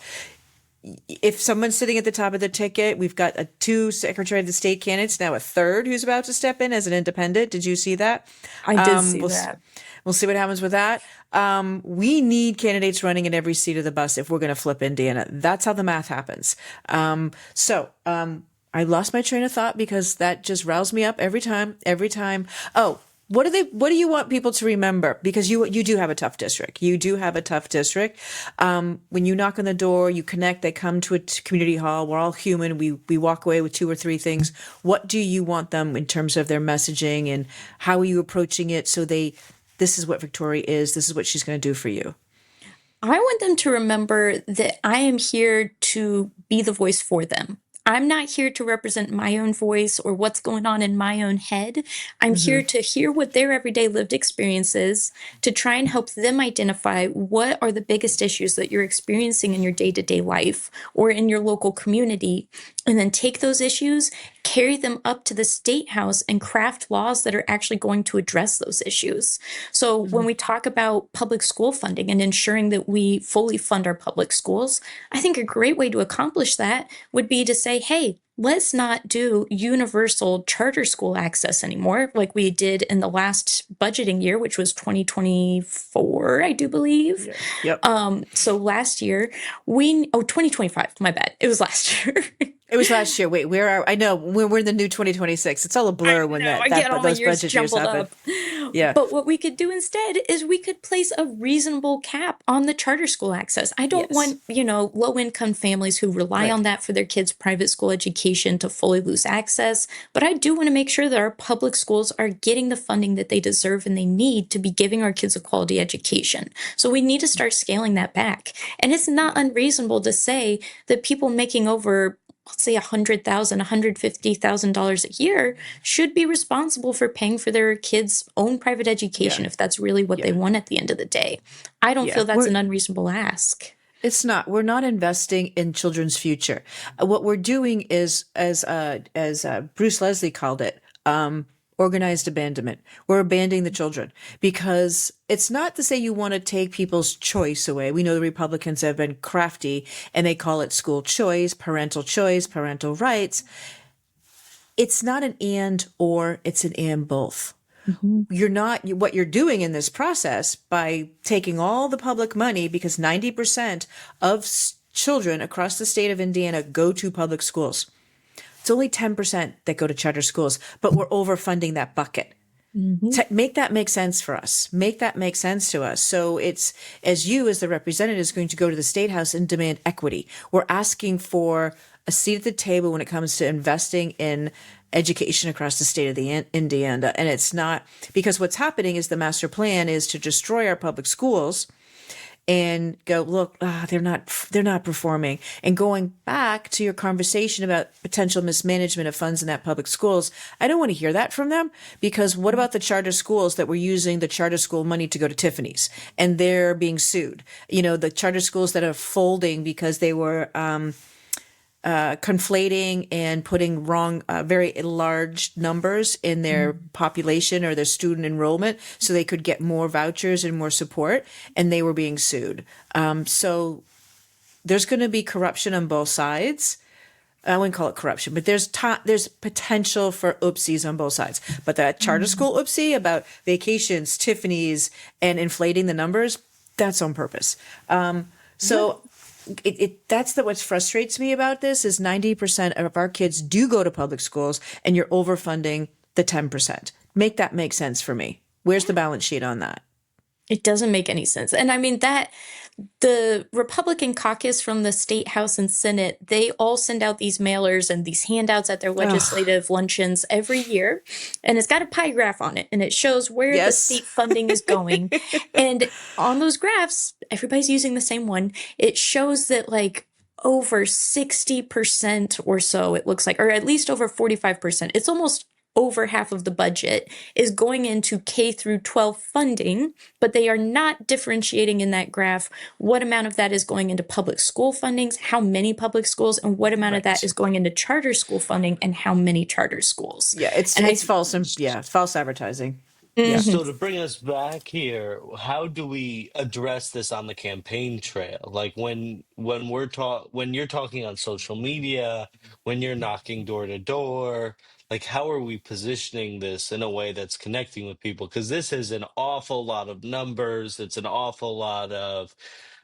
If someone's sitting at the top of the ticket, we've got two Secretary of the State candidates, now a third who's about to step in as an independent. Did you see that? I did Um, see we'll that. we'll see what happens with that. We need candidates running in every seat of the bus if we're going to flip Indiana. That's how the math happens. I lost my train of thought because that just riles me up every time. Every time. Oh, what do you want people to remember? Because you do have a tough district. You do have a tough district. When you knock on the door, you connect, they come to a community hall. We're all human. We walk away with two or three things. What do you want them in terms of their messaging and how are you approaching it? So this is what Victoria is. This is what she's going to do for you. I want them to remember that I am here to be the voice for them. I'm not here to represent my own voice or what's going on in my own head. I'm here Hmm. to hear what their everyday lived experience is, to try and help them identify what are the biggest issues that you're experiencing in your day to day life or in your local community, and then take those issues, carry them up to the state house, and craft laws that are actually going to address those issues. So when we talk about public school funding and ensuring that we fully fund our public schools, I think a great way to accomplish that would be to say, hey, let's not do universal charter school access anymore like we did in the last budgeting year, which was 2024, I do believe. Yeah. Yep. So last year 2025, my bad. It was last year. It was last year. Wait, where are I know we're in the new 2026. It's all a I blur when know, I get all my those years budget years jumbled happen. up. Yeah. But what we could do instead is we could place a reasonable cap on the charter school access. I don't Yes. want, low income families who rely Right. on that for their kids' private school education to fully lose access. But I do want to make sure that our public schools are getting the funding that they deserve and they need to be giving our kids a quality education. So we need to start scaling that back. And it's not unreasonable to say that people making over, let's say, $100,000, $150,000 a year should be responsible for paying for their kids' own private Yeah. education if that's really what they Yeah. want at the end of the day. I don't Yeah. feel that's an unreasonable ask. It's not. We're not investing in children's future. What we're doing is, as Bruce Leslie called it, organized abandonment. We're abandoning the children because it's not to say you want to take people's choice away. We know the Republicans have been crafty and they call it school choice, parental rights. It's not an and or, it's an and both. Mm-hmm. What you're doing in this process by taking all the public money, because 90% of children across the state of Indiana go to public schools. It's only 10% that go to charter schools, but we're overfunding that bucket. Mm-hmm. Make that make sense for us. Make that make sense to us. So it's, as you, as the representative, is going to go to the State House and demand equity. We're asking for a seat at the table when it comes to investing in education across the state of the Indiana. And it's not, because what's happening is the master plan is to destroy our public schools and go, look, they're not performing. And going back to your conversation about potential mismanagement of funds in that public schools, I don't want to hear that from them, because what about the charter schools that were using the charter school money to go to Tiffany's and they're being sued? The charter schools that are folding because they were conflating and putting wrong, very large numbers in their population or their student enrollment so they could get more vouchers and more support, and they were being sued. So there's going to be corruption on both sides. I wouldn't call it corruption, but there's potential for oopsies on both sides. But that charter school oopsie about vacations, Tiffany's, and inflating the numbers, that's on purpose. So that's what frustrates me about this is 90% of our kids do go to public schools, and you're overfunding the 10%. Make that make sense for me. Where's the balance sheet on that? It doesn't make any sense. And I mean, that the Republican caucus from the state house and Senate, they all send out these mailers and these handouts at their legislative luncheons every year. And it's got a pie graph on it, and it shows where the Yes. state funding is going. And on those graphs, everybody's using the same one. It shows that like over 60% or so, it looks like, or at least over 45%. It's almost over half of the budget is going into K through 12 funding, but they are not differentiating in that graph what amount of that is going into public school fundings, how many public schools, and what amount of that Right. is going into charter school funding and how many charter schools. Yeah, it's false false advertising. Yeah. So to bring us back here, how do we address this on the campaign trail? Like when you're talking on social media, when you're knocking door to door, like how are we positioning this in a way that's connecting with people? Because this is an awful lot of numbers. It's an awful lot of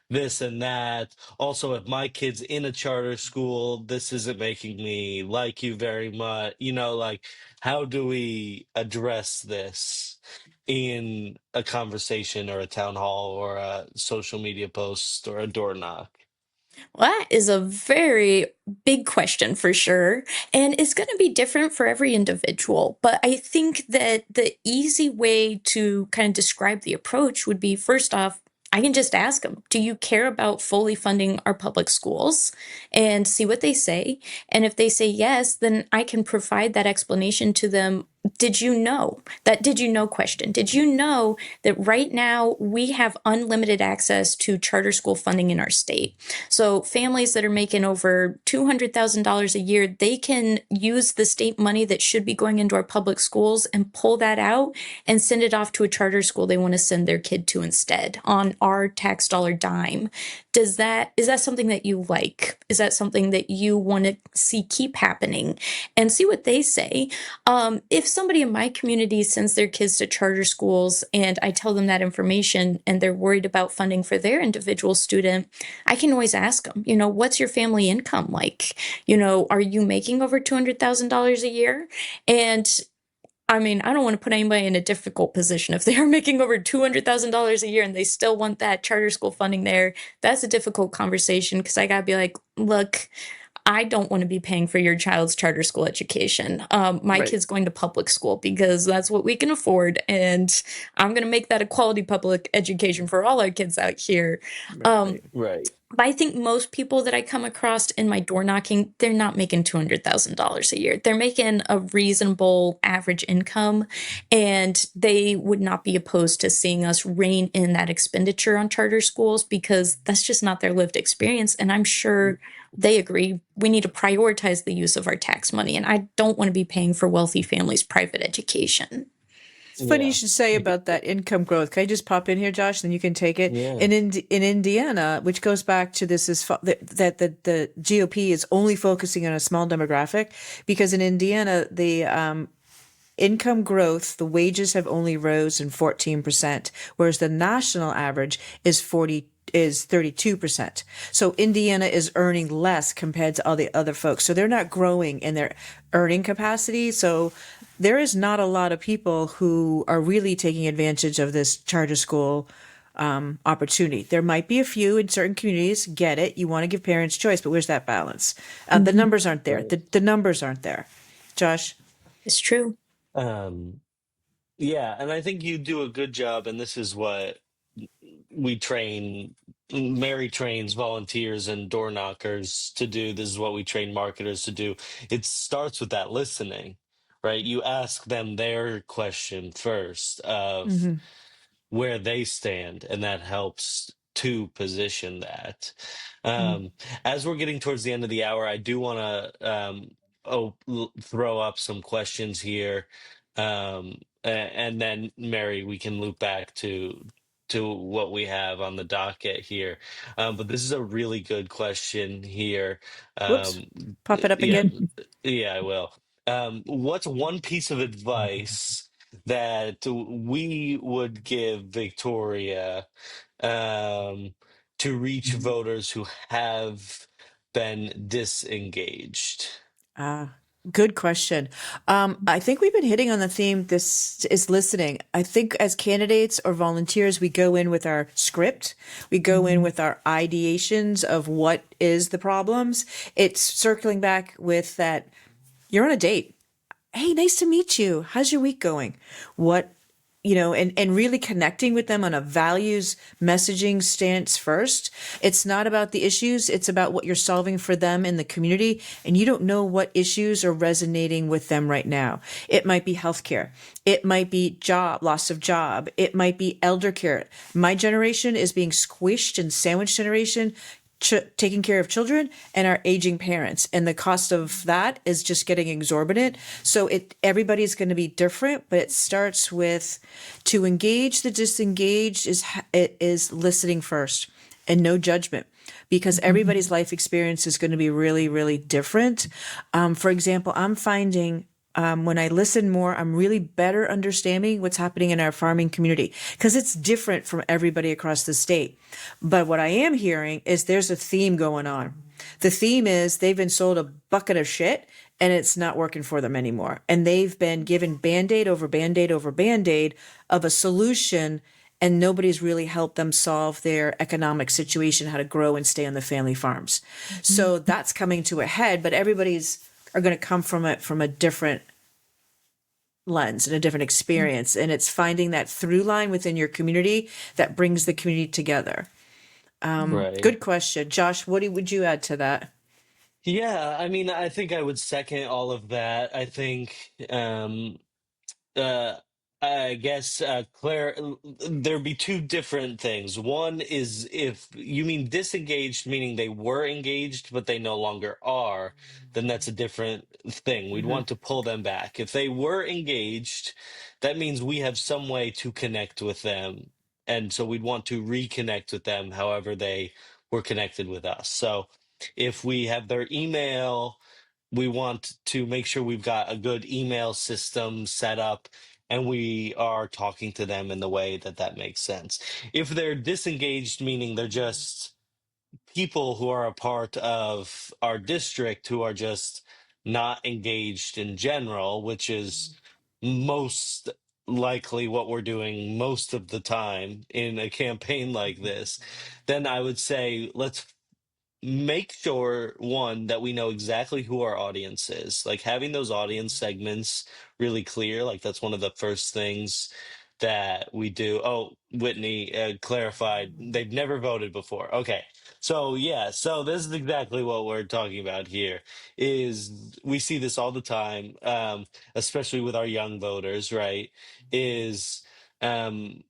this and that. Also, if my kid's in a charter school, this isn't making me like you very much. Like how do we address this in a conversation or a town hall or a social media post or a door knock? Well, that is a very big question for sure. And it's going to be different for every individual. But I think that the easy way to kind of describe the approach would be, first off, I can just ask them, do you care about fully funding our public schools? And see what they say. And if they say yes, then I can provide that explanation to them. Did you know question? Did you know that right now we have unlimited access to charter school funding in our state? So families that are making over $200,000 a year, they can use the state money that should be going into our public schools and pull that out and send it off to a charter school they want to send their kid to instead on our tax dollar dime. Is that something that you like? Is that something that you want to see keep happening? And see what they say. If somebody in my community sends their kids to charter schools and I tell them that information and they're worried about funding for their individual student, I can always ask them, what's your family income like? Are you making over $200,000 a year? And I mean, I don't want to put anybody in a difficult position. If they are making over $200,000 a year and they still want that charter school funding there, that's a difficult conversation because I gotta be like, look, I don't want to be paying for your child's charter school education. My Right. kid's going to public school because that's what we can afford, and I'm going to make that a quality public education for all our kids out here. Um, Right. Right. but I think most people that I come across in my door knocking, they're not making $200,000 a year. They're making a reasonable average income, and they would not be opposed to seeing us rein in that expenditure on charter schools because that's just not their lived experience. And I'm sure they agree we need to prioritize the use of our tax money. And I don't want to be paying for wealthy families' private education. It's funny you Yeah. should say about that income growth. Can I just pop in here, Josh? Then you can take it. Yeah. In Indiana, which goes back to this is that the GOP is only focusing on a small demographic because in Indiana the income growth, the wages have only risen 14%, whereas the national average is 32%. So Indiana is earning less compared to all the other folks. So they're not growing in their earning capacity. So there is not a lot of people who are really taking advantage of this charter school opportunity. There might be a few in certain communities. Get it? You want to give parents choice, but where's that balance? The Mhm. numbers aren't there. Right. The numbers aren't there. Josh. It's true. Um, yeah, and I think you do a good job, and this is what we train Mary trains volunteers and door knockers to do. This is what we train marketers to do. It starts with that listening, right? You ask them their question first of Mm-hmm. where they stand, and that helps to position that. Mm-hmm. Um, as we're getting towards the end of the hour, I do want to throw up some questions here, and then Mary, we can loop back to what we have on the docket here. But this is a really good question here. Whoops. Um, Pop it up yeah, again. yeah, I will. What's one piece of advice that we would give Victoria um, to reach voters who have been disengaged? Ah, good question. I think we've been hitting on the theme. This is listening. I think as candidates or volunteers, we go in with our script. We go in with our ideations of what is the problems. It's circling back with that. You're on a date. Hey, nice to meet you. How's your week going? What, and really connecting with them on a values messaging stance first. It's not about the issues, it's about what you're solving for them in the community. And you don't know what issues are resonating with them right now. It might be healthcare. It might be loss of job. It might be elder care. My generation is being squished in sandwich generation taking care of children and our aging parents, and the cost of that is just getting exorbitant. So everybody's going to be different, but it starts with to engage the disengaged is listening first and no judgment, because everybody's life experience is going to be really, really different. For example, I'm finding when I listen more, I'm really better understanding what's happening in our farming community because it's different from everybody across the state. But what I am hearing is there's a theme going on. The theme is they've been sold a bucket of shit and it's not working for them anymore. And they've been given band-aid over band-aid over band-aid of a solution, and nobody's really helped them solve their economic situation, how to grow and stay on the family farms. So that's coming to a head, but everybody's are going to come from it from a different lens and a different experience. And it's finding that through line within your community that brings the community together. Right. Good question. Josh, would you add to that? Yeah, I mean, I think I would second all of that. I think uh I guess Claire, there'd be two different things. One is if you mean disengaged, meaning they were engaged but they no longer are, then that's a different thing. We'd Hmm. want to pull them back. If they were engaged, that means we have some way to connect with them, and so we'd want to reconnect with them however they were connected with us. So if we have their email, we want to make sure we've got a good email system set up and we are talking to them in the way that that makes sense. If they're disengaged, meaning they're just people who are a part of our district who are just not engaged in general, which is most likely what we're doing most of the time in a campaign like this, then I would say let's make sure, one, that we know exactly who our audience is, like having those audience segments really clear. Like that's one of the first things that we do. Oh, Whitney clarified they've never voted before. Okay, so yeah, so this is exactly what we're talking about here. Is we see this all the time, especially with our young voters, right? Is um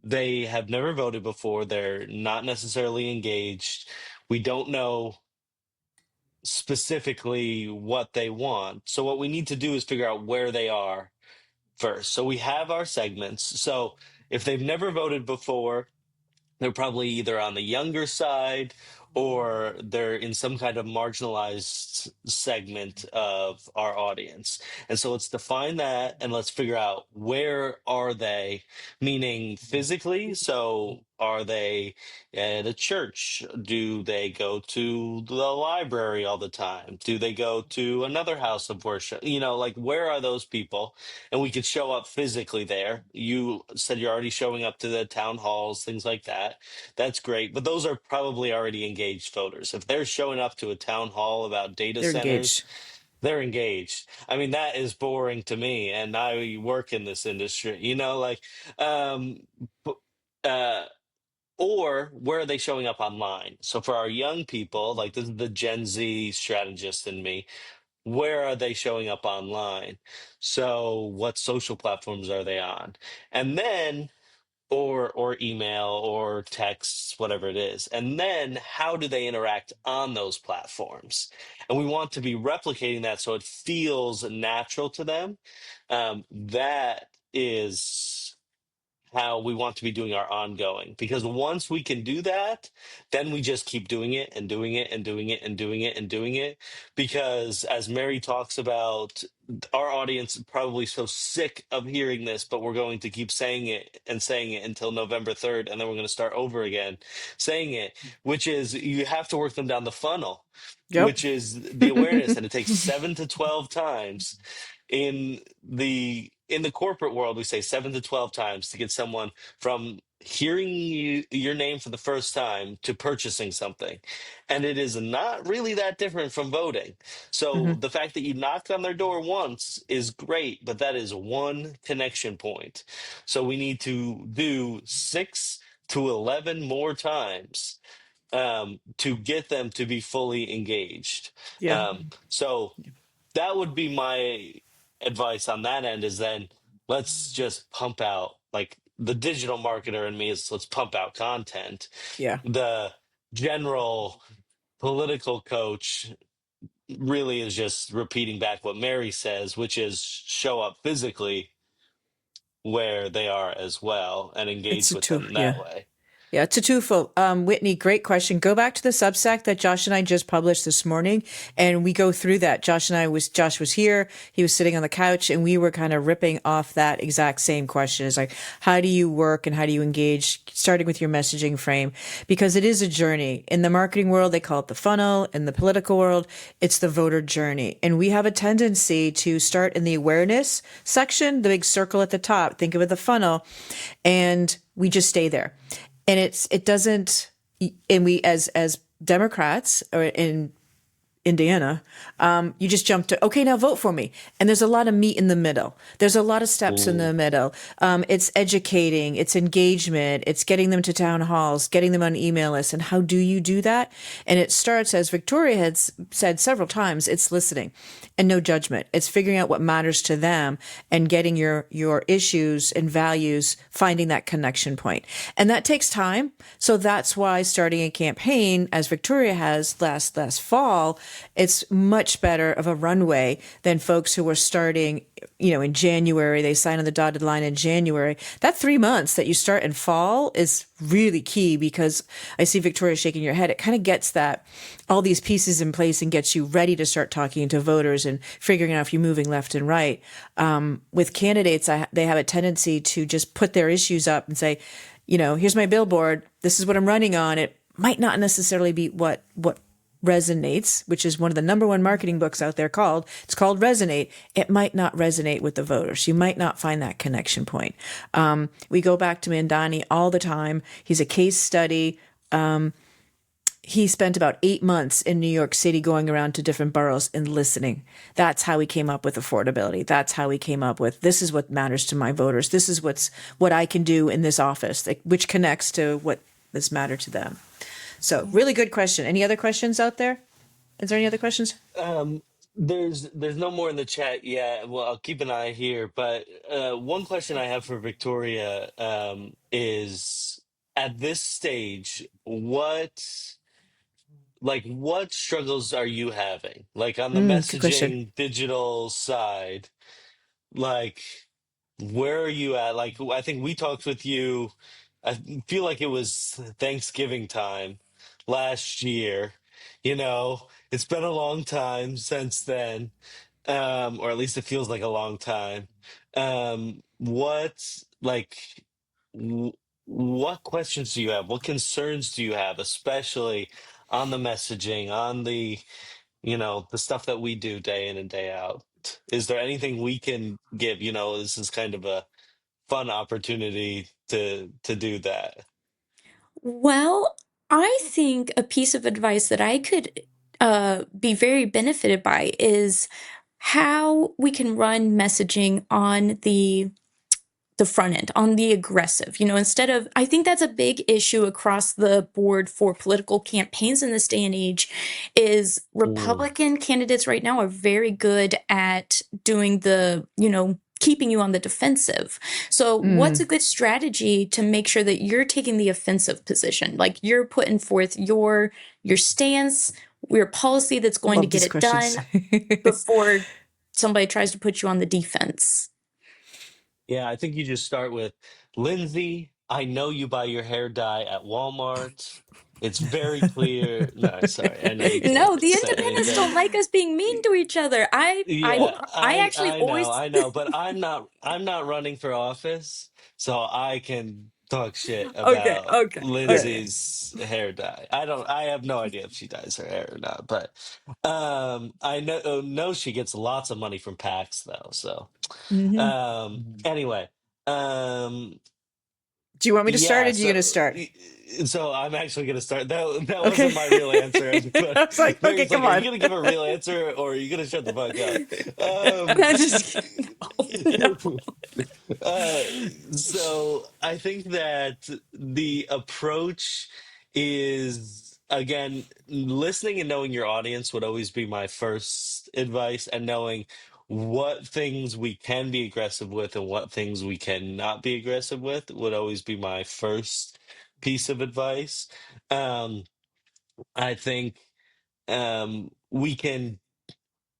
they have never voted before, they're not necessarily engaged, we don't know specifically what they want. So what we need to do is figure out where they are first. So we have our segments. So if they've never voted before, they're probably either on the younger side or they're in some kind of marginalized segment of our audience. And so let's define that and let's figure out where are they, meaning physically. So are they at a church? Do they go to the library all the time? Do they go to another house of worship? Like where are those people? And we could show up physically there. You said you're already showing up to the town halls, things like that. That's great. But those are probably already engaged voters. If they're showing up to a town hall about data They're centers, engaged. they're engaged. I mean, that is boring to me. And I work in this industry, like, um, b- uh, or where are they showing up online? So for our young people, like this is the Gen Z strategist in me, where are they showing up online? So what social platforms are they on? And then or email or texts, whatever it is. And then how do they interact on those platforms? And we want to be replicating that so it feels natural to them. That is how we want to be doing our ongoing, because once we can do that, then we just keep doing it and doing it and doing it and doing it and doing it, because as Mary talks about, our audience is probably so sick of hearing this, but we're going to keep saying it and saying it until November 3rd, and then we're going to start over again saying it, which is you have to work them down the funnel, Yep. which is the awareness, and it takes 7 to 12 times in the corporate world. We say 7 to 12 times to get someone from hearing your name for the first time to purchasing something, and it is not really that different from voting. So Hmm. the fact that you knocked on their door once is great, but that is one connection point. So we need to do 6 to 11 more times to get them to be fully engaged. Yeah. So that would be my advice on that end, is then let's just pump out, like the digital marketer in me is, let's pump out content. Yeah. The general political coach really is just repeating back what Mary says, which is show up physically where they are as well and It's engage a with two. them Yeah. that way. Yeah, it's a twofold. Whitney, great question. Go back to the Substack that Josh and I just published this morning, and we go through that. Josh was here. He was sitting on the couch, and we were kind of ripping off that exact same question. It's like, how do you work and how do you engage, starting with your messaging frame? Because it is a journey. In the marketing world, they call it the funnel. In the political world, it's the voter journey. And we have a tendency to start in the awareness section, the big circle at the top. Think of it the funnel, and we just stay there. And it doesn't, and we as Democrats or in Indiana, you just jump to, okay, now vote for me. And there's a lot of meat in the middle. There's a lot of steps in the Ooh. middle. It's educating, it's engagement, it's getting them to town halls, getting them on email lists. And how do you do that? And it starts, as Victoria had said several times, it's listening and no judgment. It's figuring out what matters to them and getting your issues and values, finding that connection point. And that takes time. So that's why starting a campaign, as Victoria has last fall, it's much better of a runway than folks who were starting, in January. They sign on the dotted line in January. That 3 months that you start in fall is really key, because I see Victoria shaking your head. It kind of gets all these pieces in place and gets you ready to start talking to voters and figuring out if you're moving left and right. With candidates, they have a tendency to just put their issues up and say, here's my billboard. This is what I'm running on. It might not necessarily be what resonates, which is one of the number one marketing books out there it's called Resonate, it might not resonate with the voters. You might not find that connection point. We go back to Mandani all the time. He's a case study. He spent about 8 months in New York City going around to different boroughs and listening. That's how he came up with affordability. That's how he came up with this is what matters to my voters. This is what I can do in this office, which connects to what this matter to them. So really good question. Any other questions out there? Is there any other questions? Um, there's no more in the chat yet. Well, I'll keep an eye here, but one question I have for Victoria is at this stage, what struggles are you having? Like on the Good question. messaging digital side, like where are you at? Like I think we talked with you, I feel like it was Thanksgiving time last year. It's been a long time since then, or at least it feels like a long time. What like w- what questions do you have? What concerns do you have, especially on the messaging, on the stuff that we do day in and day out? Is there anything we can give? This is kind of a fun opportunity to do that. Well, I think a piece of advice that I could be very benefited by is how we can run messaging on the front end, on the aggressive, instead of, I think that's a big issue across the board for political campaigns in this day and age, is Mm, Republican candidates right now are very good at doing keeping you on the defensive. So what's a good strategy to make sure that you're taking the offensive position? Like you're putting forth your stance, your policy that's going to Love get these it questions. done before somebody tries to put you on the defense. yeah, I think you just start with Lindsay. I know you buy your hair dye at Walmart. It's very clear. No, sorry, I know you can't No, the say independents anything. don't like us being mean to each other. Yeah, I I actually I know, always I know, but I'm not running for office, so I can talk shit Okay, about okay, okay. Lindsay's hair dye. I have no idea if she dyes her hair or not, but I know she gets lots of money from PACs though. So Mhm. anyway, um Do you want me to start yeah, or are you going to start? so I'm actually gonna start. That wasn't Okay. my real answer, but I was like, okay, Mary's like, come "Are you on. gonna give a real answer or are you gonna shut the fuck up?" Um, I'm just kidding. No, uh, so I think that the approach is again listening and knowing your audience would always be my first advice, and knowing what things we can be aggressive with and what things we cannot be aggressive with would always be my first piece of advice. Um, I think we can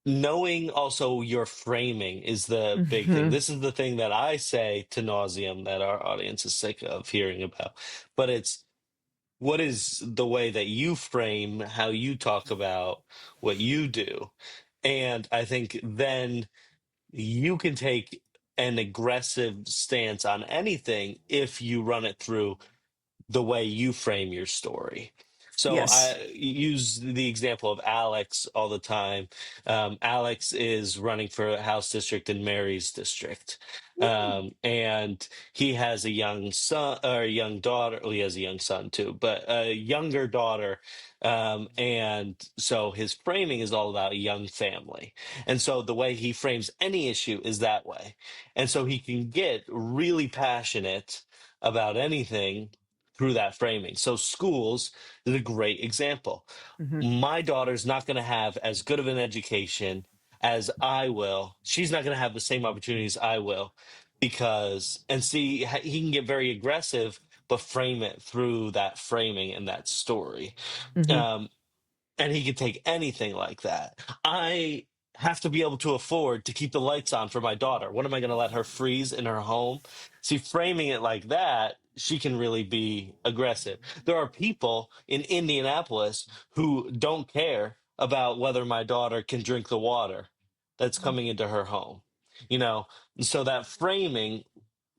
knowing also your framing is the big thing. No. This is the thing that I say to nauseum that our audience is sick of hearing about. But it's what is the way that you frame how you talk about what you do. And I think then you can take an aggressive stance on anything if you run it through the way you frame your story. So Yes. I use the example of Alex all the time. Alex is running for a House district in Mary's district. And he has a young son or a young daughter. Well, he has a young son too, but a younger daughter. And so his framing is all about a young family. And so the way he frames any issue is that way. And so he can get really passionate about anything through that framing. So schools is a great example. Hmm. My daughter's not going to have as good of an education as I will. She's not going to have the same opportunities I will because, and see, he can get very aggressive, but frame it through that framing and that story. Hmm. Um, and he could take anything like that. I have to be able to afford to keep the lights on for my daughter. What am I going to let her freeze in her home? See, framing it like that, she can really be aggressive. There are people in Indianapolis who don't care about whether my daughter can drink the water that's coming into her home. So that framing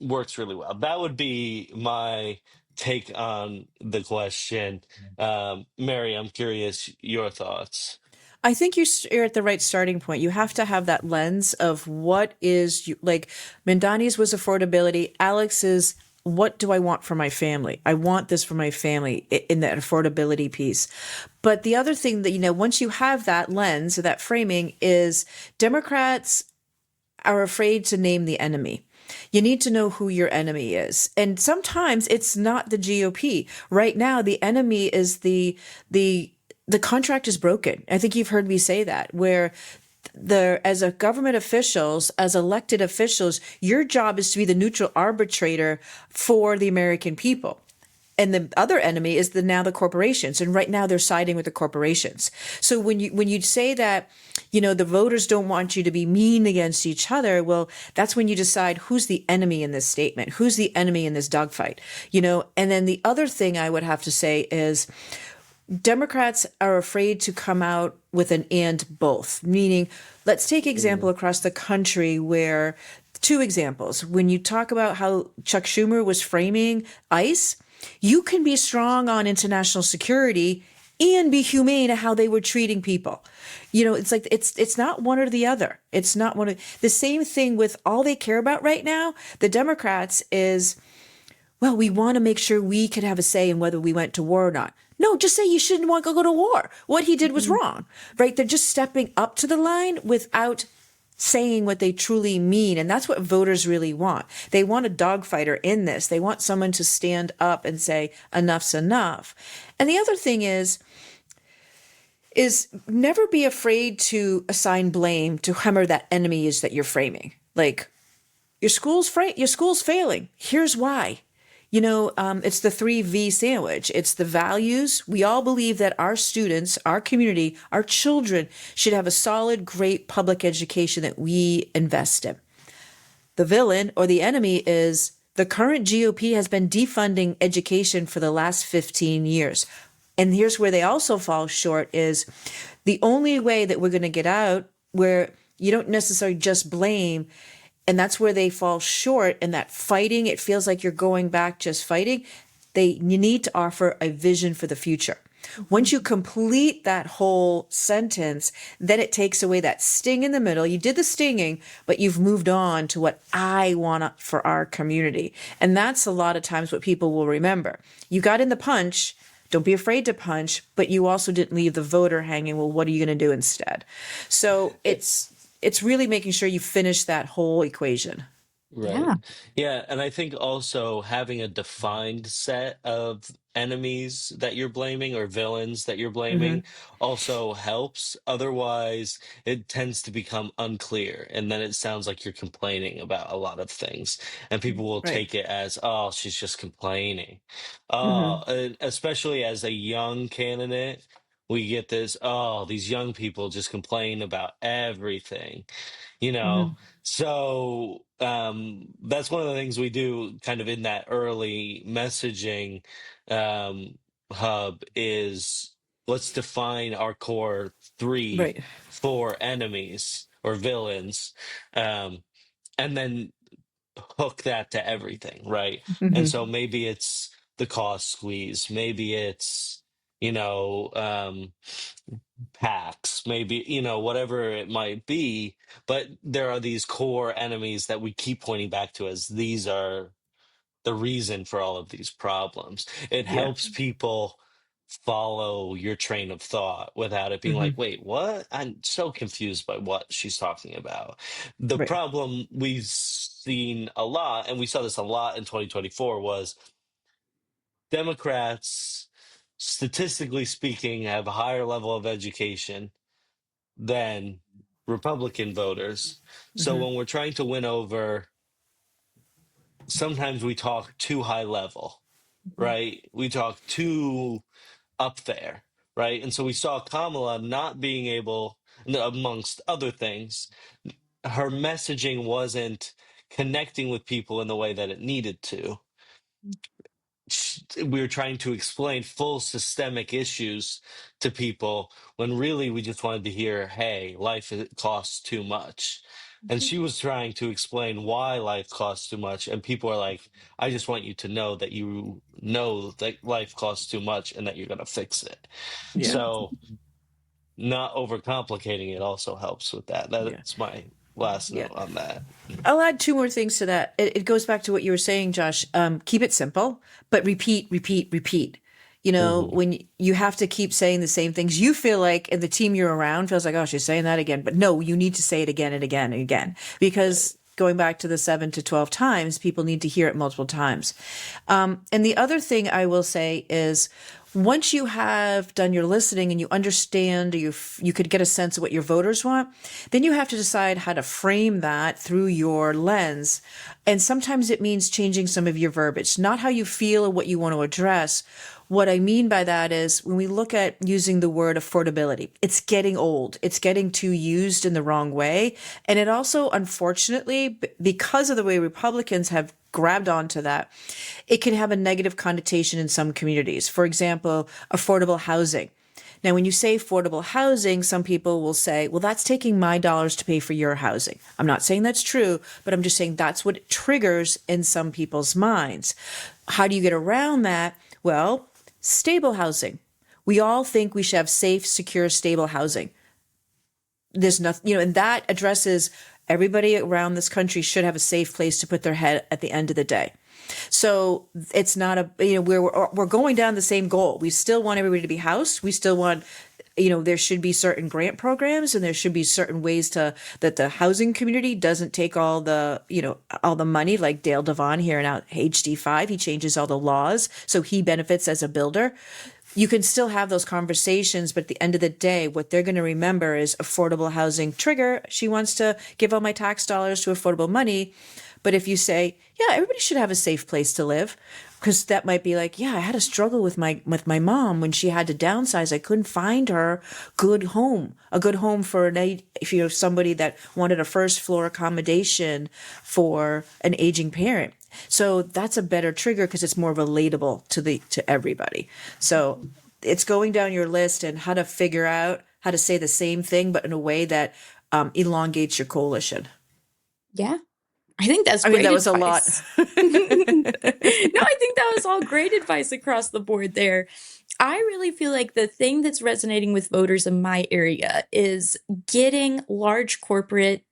works really well. That would be my take on the question. Mary, I'm curious your thoughts. I think you're at the right starting point. You have to have that lens of what is you, like Mandani's was affordability. Alex is what do I want for my family? I want this for my family in that affordability piece. But the other thing that, once you have that lens or that framing is Democrats are afraid to name the enemy. You need to know who your enemy is. And sometimes it's not the GOP. Right now, the enemy is the contract is broken. I think you've heard me say that, where as a government officials, as elected officials, your job is to be the neutral arbitrator for the American people. And the other enemy is now the corporations. And right now they're siding with the corporations. So when you say that, the voters don't want you to be mean against each other, well, that's when you decide who's the enemy in this statement, who's the enemy in this dogfight, And then the other thing I would have to say is Democrats are afraid to come out with an and both, meaning let's take example across the country where two examples. When you talk about how Chuck Schumer was framing ICE, you can be strong on international security and be humane at how they were treating people. It's like it's not one or the other. It's not one of the same thing with all they care about right now. The Democrats is, well, we want to make sure we could have a say in whether we went to war or not. No, just say you shouldn't want to go to war. What he did was wrong, right? They're just stepping up to the line without saying what they truly mean. And that's what voters really want. They want a dogfighter in this. They want someone to stand up and say, enough's enough. And the other thing is never be afraid to assign blame to whomever that enemy is that you're framing. Like, your school's failing. Here's why. It's the 3V sandwich. It's the values. We all believe that our students, our community, our children should have a solid, great public education that we invest in. The villain or the enemy is the current GOP has been defunding education for the last 15 years. And here's where they also fall short is the only way that we're going to get out where you don't necessarily just blame. And that's where they fall short in that fighting. It feels like you're going back just fighting. You need to offer a vision for the future. Once you complete that whole sentence, then it takes away that sting in the middle. You did the stinging, but you've moved on to what I want for our community. And that's a lot of times what people will remember. You got in the punch. Don't be afraid to punch, but you also didn't leave the voter hanging. Well, what are you going to do instead? So it's really making sure you finish that whole equation. Right. Yeah. Yeah, and I think also having a defined set of enemies that you're blaming or villains that you're Hmm. blaming also helps. Otherwise, it tends to become unclear, and then it sounds like you're complaining about a lot of things, and people will Right. take it as, oh, she's just complaining. Hmm. And especially as a young candidate, we get this, oh, these young people just complain about everything you know Hmm. so that's one of the things we do kind of in that early messaging um hub is let's define our core three Right. four enemies or villains, um and then hook that to everything, right? And Hmm. so maybe it's the cost squeeze, maybe it's you know um packs, maybe, whatever it might be. But there are these core enemies that we keep pointing back to as these are the reason for all of these problems. It Yeah. helps people follow your train of thought without it being like, Hmm. wait, what? I'm so confused by what she's talking about. The Right. problem we've seen a lot, and we saw this a lot in 2024, was Democrats, statistically speaking, have a higher level of education than Republican voters. So Hmm. when we're trying to win over, sometimes we talk too high level, right? We talk too up there, right? And so we saw Kamala not being able, amongst other things, her messaging wasn't connecting with people in the way that it needed to. We were trying to explain full systemic issues to people when really we just wanted to hear, hey, life costs too much. And she was trying to explain why life costs too much. And people are like, I just want you to know that you know that life costs too much and that you're going to fix it. Yeah. So not overcomplicating it also helps with that. Yeah. That's my last Yeah. note on that. I'll add two more things to that. It goes back to what you were saying, Josh. Keep it simple, but repeat, repeat, repeat. You know, Hmm. when you have to keep saying the same things, you feel like, and the team you're around feels like, oh, she's saying that again. But no, you need to say it again and again and again, because going back to the 7 to 12 times, people need to hear it multiple times. And the other thing I will say is, once you have done your listening and you understand, you could get a sense of what your voters want, then you have to decide how to frame that through your lens. And sometimes it means changing some of your verbiage, not how you feel or what you want to address. What I mean by that is when we look at using the word affordability, it's getting old. It's getting too used in the wrong way. And it also, unfortunately, because of the way Republicans have grabbed onto that, it can have a negative connotation in some communities. For example, affordable housing. Now, when you say affordable housing, some people will say, well, that's taking my dollars to pay for your housing. I'm not saying that's true, but I'm just saying that's what it triggers in some people's minds. How do you get around that? Well, stable housing. We all think we should have safe, secure, stable housing. There's nothing, and that addresses everybody around this country should have a safe place to put their head at the end of the day. So it's not we're going down the same goal. We still want everybody to be housed. We still want, there should be certain grant programs and there should be certain ways that the housing community doesn't take all all the money, like Dale Devon here in HD5. He changes all the laws, so he benefits as a builder. You can still have those conversations, but at the end of the day, what they're going to remember is affordable housing trigger. She wants to give all my tax dollars to affordable money. But if you say, yeah, everybody should have a safe place to live, because that might be like, yeah, I had a struggle with my mom when she had to downsize. I couldn't find her a good home for somebody that wanted a first floor accommodation for an aging parent. So that's a better trigger because it's more relatable to everybody. So it's going down your list and how to figure out how to say the same thing, but in a way that elongates your coalition. Yeah. I think that's I mean, great that was advice. a lot. No, I think that was all great advice across the board there. I really feel like the thing that's resonating with voters in my area is getting large corporate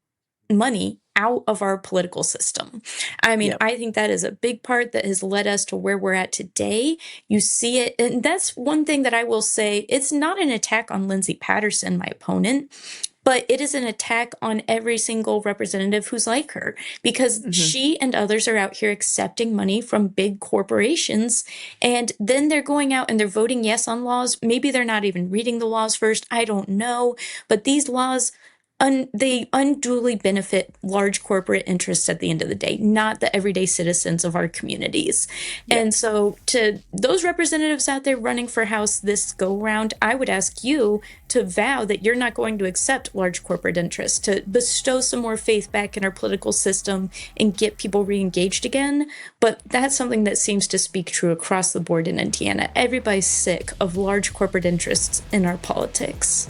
money out of our political system. I mean, Yep. I think that is a big part that has led us to where we're at today. You see it, and that's one thing that I will say, it's not an attack on Lindsay Patterson, my opponent, but it is an attack on every single representative who's like her, because Hmm. she and others are out here accepting money from big corporations, and then they're going out and they're voting yes on laws. Maybe they're not even reading the laws first. I don't know. But these laws, they unduly benefit large corporate interests at the end of the day, not the everyday citizens of our communities. Yep. And so, to those representatives out there running for House this go round, I would ask you to vow that you're not going to accept large corporate interests, to bestow some more faith back in our political system and get people re-engaged again. But that's something that seems to speak true across the board in Indiana. Everybody's sick of large corporate interests in our politics.